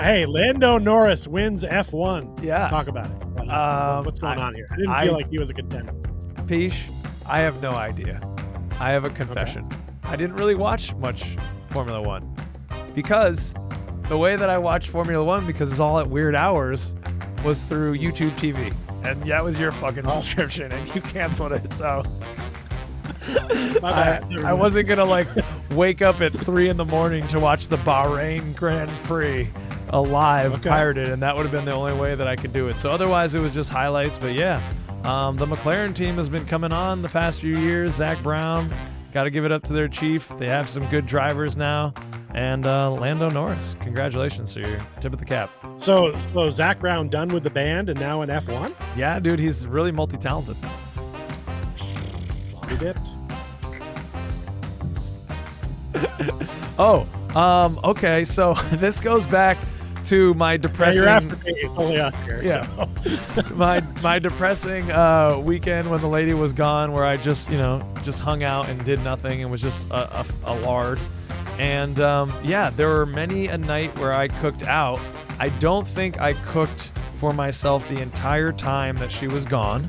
Hey, Lando Norris wins F1. Yeah. Talk about it. What's going on here? I didn't feel like he was a contender. Peesh, I have no idea. I have a confession. I didn't really watch much Formula One because the way that I watched Formula One, because it's all at weird hours, was through YouTube TV. And that was your fucking subscription, and you canceled it, so I wasn't gonna wake up at 3 a.m. to watch the Bahrain Grand Prix live pirated, and that would have been the only way that I could do it. So otherwise, it was just highlights. But yeah, the McLaren team has been coming on the past few years. Zach Brown, got to give it up to their chief. They have some good drivers now. And Lando Norris, congratulations to your tip of the cap. So Zach Brown done with the band and now in F1? Yeah, dude, he's really multi-talented. He dipped. Okay, so this goes back to my depressing. Yeah, you're after me. It's only us here. Yeah, so. my depressing weekend when the lady was gone, where I just hung out and did nothing and was just a lard. And there were many a night where I cooked out. I don't think I cooked for myself the entire time that she was gone.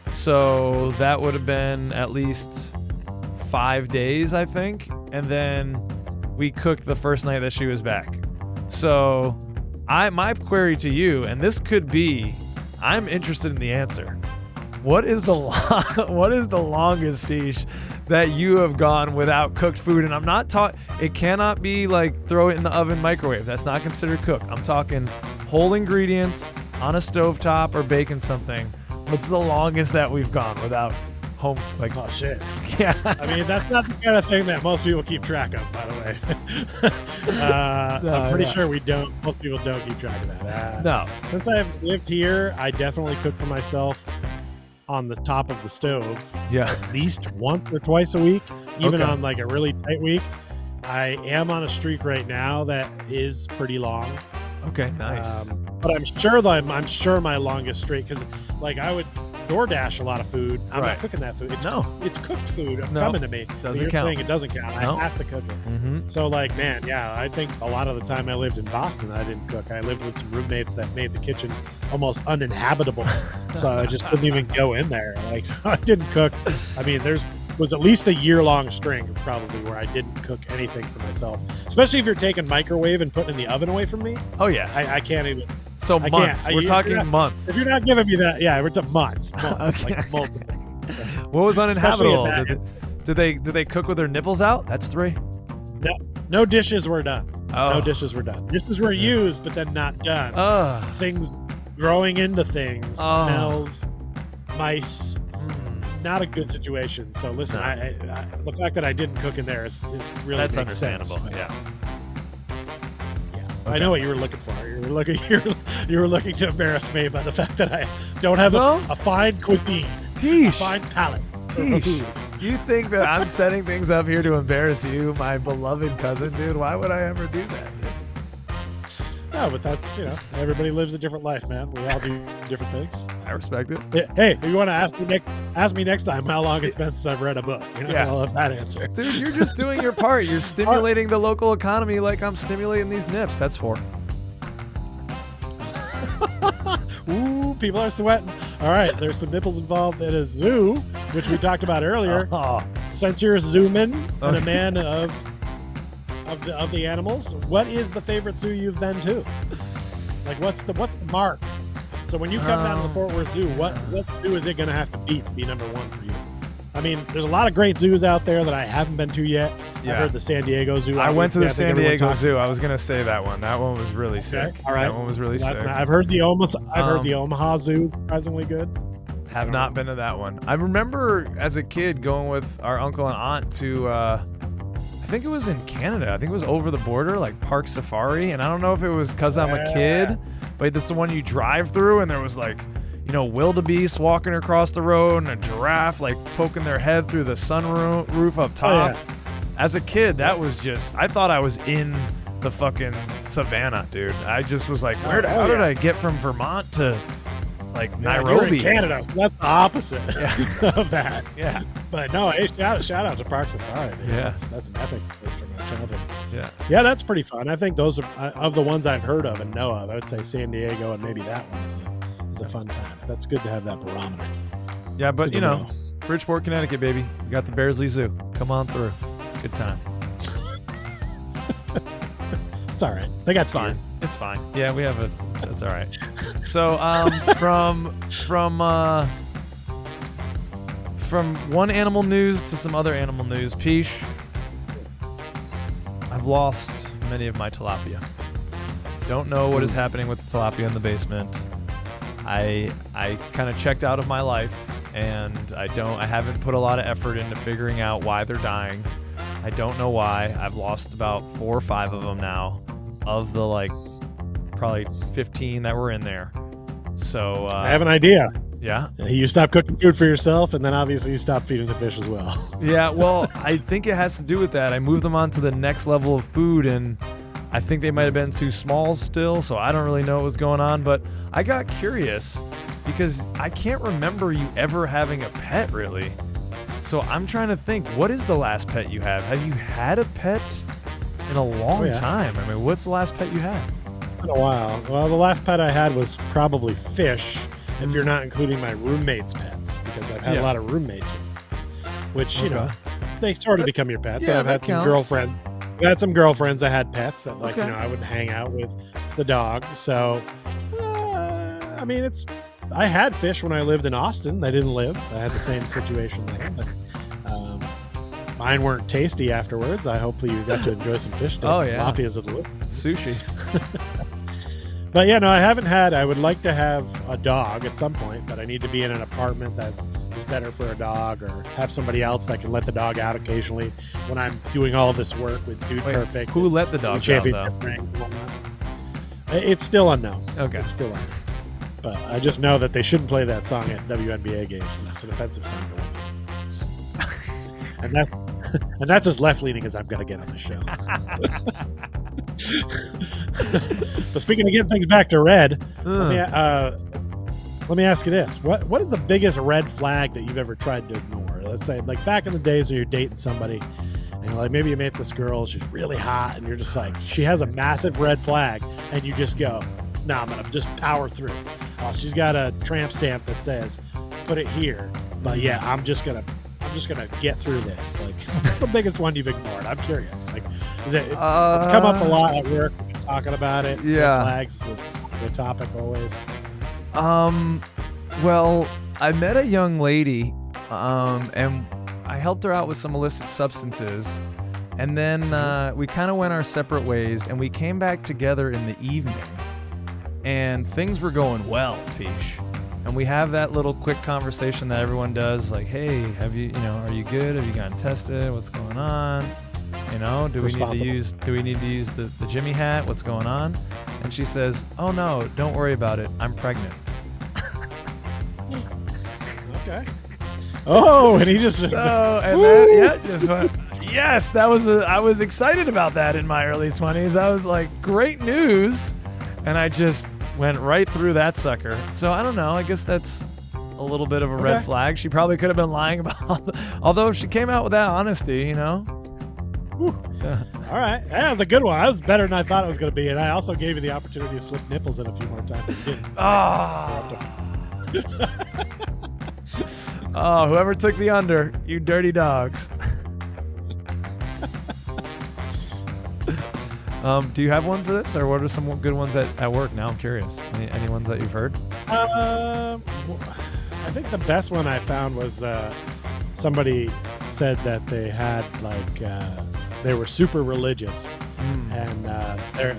So that would have been at least 5 days, I think. And then we cooked the first night that she was back. So my query to you, and this could be, I'm interested in the answer. What is the longest fish that you have gone without cooked food? And I'm not talking, it cannot be like throw it in the oven, microwave. That's not considered cook. I'm talking whole ingredients on a stovetop or baking something. What's the longest that we've gone without home? Oh shit. Yeah. I mean, that's not the kind of thing that most people keep track of, by the way. I'm pretty sure most people don't keep track of that. No. Since I've lived here, I definitely cook for myself on the top of the stove, at least once or twice a week, even on a really tight week. I am on a streak right now that is pretty long. Okay, nice. But I'm sure my longest streak, because I would DoorDash a lot of food. I'm not cooking that food. It's cooked food coming to me. Doesn't count. It doesn't count. No. I have to cook it. Mm-hmm. So I think a lot of the time I lived in Boston, I didn't cook. I lived with some roommates that made the kitchen almost uninhabitable. So I just couldn't even go in there. So I didn't cook. I mean, there was at least a year-long string probably where I didn't cook anything for myself. Especially if you're taking microwave and putting in the oven away from me. Oh yeah. I can't even. So months. We're talking months. If you're not giving me that, we're to months. Okay. Multiple. What was uninhabitable? Did they cook with their nipples out? That's 3. No dishes were done. Oh. No dishes were done. Dishes were used, but then not done. Things growing into things, smells, mice. Not a good situation. So listen, the fact that I didn't cook in there is really that's makes understandable. Sense. Yeah. Okay. I know what you were looking for. You were looking to embarrass me by the fact that I don't have a fine cuisine, a fine palate for food. You think that I'm setting things up here to embarrass you, my beloved cousin, dude? Why would I ever do that? No, but that's, everybody lives a different life, man. We all do different things. I respect it. Hey, if you want to ask me next time how long it's been since I've read a book. I love that answer. Dude, you're just doing your part. You're stimulating the local economy like I'm stimulating these nips. That's 4. Ooh, people are sweating. All right, there's some nipples involved at a zoo, which we talked about earlier. Since you're a zooman and a man of the animals, what is the favorite zoo you've been to? Like, what's the mark? So when you come down to the Fort Worth Zoo, what zoo is it going to have to beat to be number 1 for you? I mean, there's a lot of great zoos out there that I haven't been to yet. Yeah. I've heard the San Diego Zoo. I went to the San Diego Zoo. I was going to say that one. That one was really sick. All right. That one was really sick. I've heard the Omaha Zoo is surprisingly good. Have not been to that one. I remember as a kid going with our uncle and aunt to, I think it was in Canada. I think it was over the border, like Park Safari. And I don't know if it was because I'm a kid, but that's the one you drive through and there was like, wildebeest walking across the road and a giraffe like poking their head through the sunroof up top. Oh, yeah. As a kid, that was just, I thought I was in the fucking savannah, dude. I just was like, how did I get from Vermont to like Nairobi? You're in Canada, so that's the opposite of that. Yeah. But no, hey, shout out to Park Safari. Man. Yeah. That's an epic place from my childhood. Yeah. Yeah, that's pretty fun. I think those are, of the ones I've heard of and know of, I would say San Diego and maybe that one is a fun time. That's good to have that barometer. Yeah, but Bridgeport, Connecticut, baby. We got the Bearsley Zoo. Come on through. It's a good time. It's all right. They got it's fine. It's fine. Yeah, we have it's all right. So from one animal news to some other animal news, Peesh, I've lost many of my tilapia. Don't know what is happening with the tilapia in the basement. I kind of checked out of my life, and I haven't put a lot of effort into figuring out why they're dying. I don't know why. I've lost about 4 or 5 of them now, of the probably 15 that were in there. So I have an idea. Yeah. You stop cooking food for yourself, and then obviously you stop feeding the fish as well. Yeah, well, I think it has to do with that. I moved them on to the next level of food, and I think they might have been too small still, so I don't really know what was going on. But I got curious because I can't remember you ever having a pet, really. So I'm trying to think, what is the last pet you have? Have you had a pet in a long time? I mean, what's the last pet you had? It's been a while. Well, the last pet I had was probably fish, if you're not including my roommates' pets, because I've had a lot of roommates' pets, which, they sort of become your pets. Yeah, I've had some girlfriends. I had some girlfriends that had pets that, I would hang out with the dog. So, I mean, I had fish when I lived in Austin. They didn't live. I had the same situation there. But, mine weren't tasty afterwards. Hopefully you got to enjoy some fish sticks. Oh, yeah. Sloppy as it looked. Sushi. But yeah, no, I haven't had. I would like to have a dog at some point, but I need to be in an apartment that is better for a dog, or have somebody else that can let the dog out occasionally when I'm doing all this work with Dude Perfect. Who let the dog out, though? It's still unknown. Okay. It's still unknown. But I just know that they shouldn't play that song at WNBA games because it's an offensive song to women. And that's as left-leaning as I'm going to get on the show. But speaking of getting things back to red, let me ask you this. What is the biggest red flag that you've ever tried to ignore? Let's say, like, back in the days when you're dating somebody, and maybe you met this girl, she's really hot, and you're just like, she has a massive red flag, and you just go, nah, I'm going to just power through. Oh, she's got a tramp stamp that says, put it here. But yeah, I'm just gonna get through this. Like, what's the biggest one you've ignored? I'm curious. Like, it's come up a lot at work. We've been talking about it. Yeah, flags is a topic always. Well, I met a young lady, and I helped her out with some illicit substances, and then we kind of went our separate ways, and we came back together in the evening, and things were going well, Peesh. And we have that little quick conversation that everyone does, like, hey, are you good? Have you gotten tested? What's going on? You know, do we need to use the Jimmy hat? What's going on? And she says, "Oh no, don't worry about it. I'm pregnant." Okay. Oh, and he just just went, yes, I was excited about that in my early 20s. I was like, great news, and I just went right through that sucker. So I don't know. I guess that's a little bit of a red flag. She probably could have been lying about, although if she came out with that honesty, you know. Yeah. All right, that was a good one. That was better than I thought it was going to be, and I also gave you the opportunity to slip nipples in a few more times. Oh, whoever took the under, you dirty dogs. Do you have one for this, or what are some good ones at work? Now I'm curious. Any ones that you've heard? I think the best one I found was somebody said that they had they were super religious, and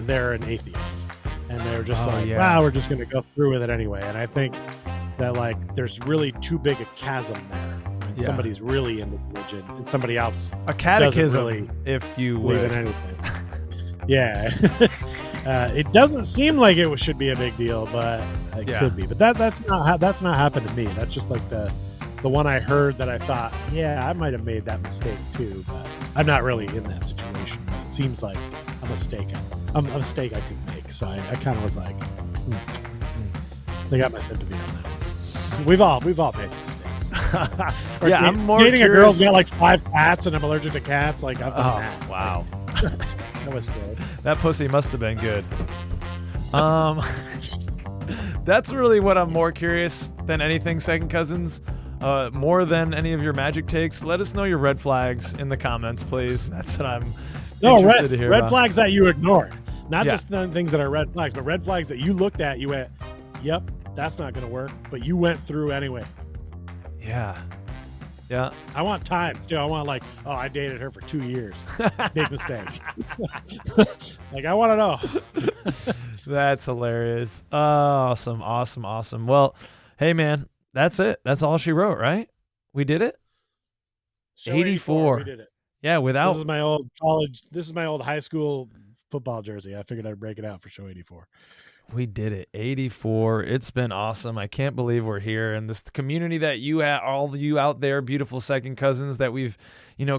they're an atheist, and they were just wow, we're just going to go through with it anyway. And I think that there's really too big a chasm there. Somebody's really into religion, and somebody else a catechism, doesn't really if you believe would. in anything. Yeah. It doesn't seem like it should be a big deal, but it could be. But that's not happened to me. That's just like the one I heard that I thought, yeah, I might have made that mistake too, but I'm not really in that situation. But it seems like a mistake I could make. So I kind of was like, they got my sympathy on that. We've all made some mistakes. Yeah, I'm more dating curious. a girl's got 5 cats, and I'm allergic to cats. I've done that. Wow. That was sad. That pussy must have been good. That's really what I'm more curious than anything, second cousins. More than any of your magic takes. Let us know your red flags in the comments, please. That's what I'm interested to hear red about. Flags that you ignored. Not just the things that are red flags, but red flags that you looked at, you went, yep, that's not going to work, but you went through anyway. Yeah. Yeah. I want times, too. I want I dated her for 2 years. Big mistake. I want to know. That's hilarious. Awesome. Well, hey, man, that's it. That's all she wrote, right? We did it? Show 84. We did it. Yeah, without... This is my old college. This is my old high school football jersey. I figured I'd break it out for show 84. We did it. 84. It's been awesome. I can't believe we're here. And this community that you have, all of you out there, beautiful second cousins that we've,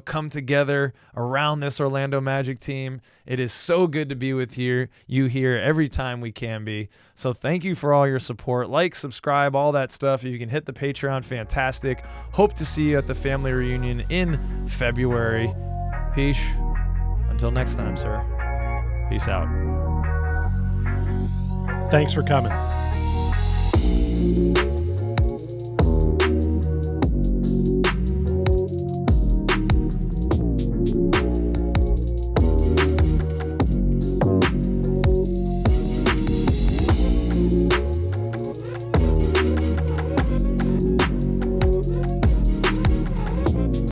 come together around this Orlando Magic team. It is so good to be with you here every time we can be. So thank you for all your support. Like, subscribe, all that stuff. If you can hit the Patreon, fantastic. Hope to see you at the family reunion in February. Peace. Until next time, sir. Peace out. Thanks for coming.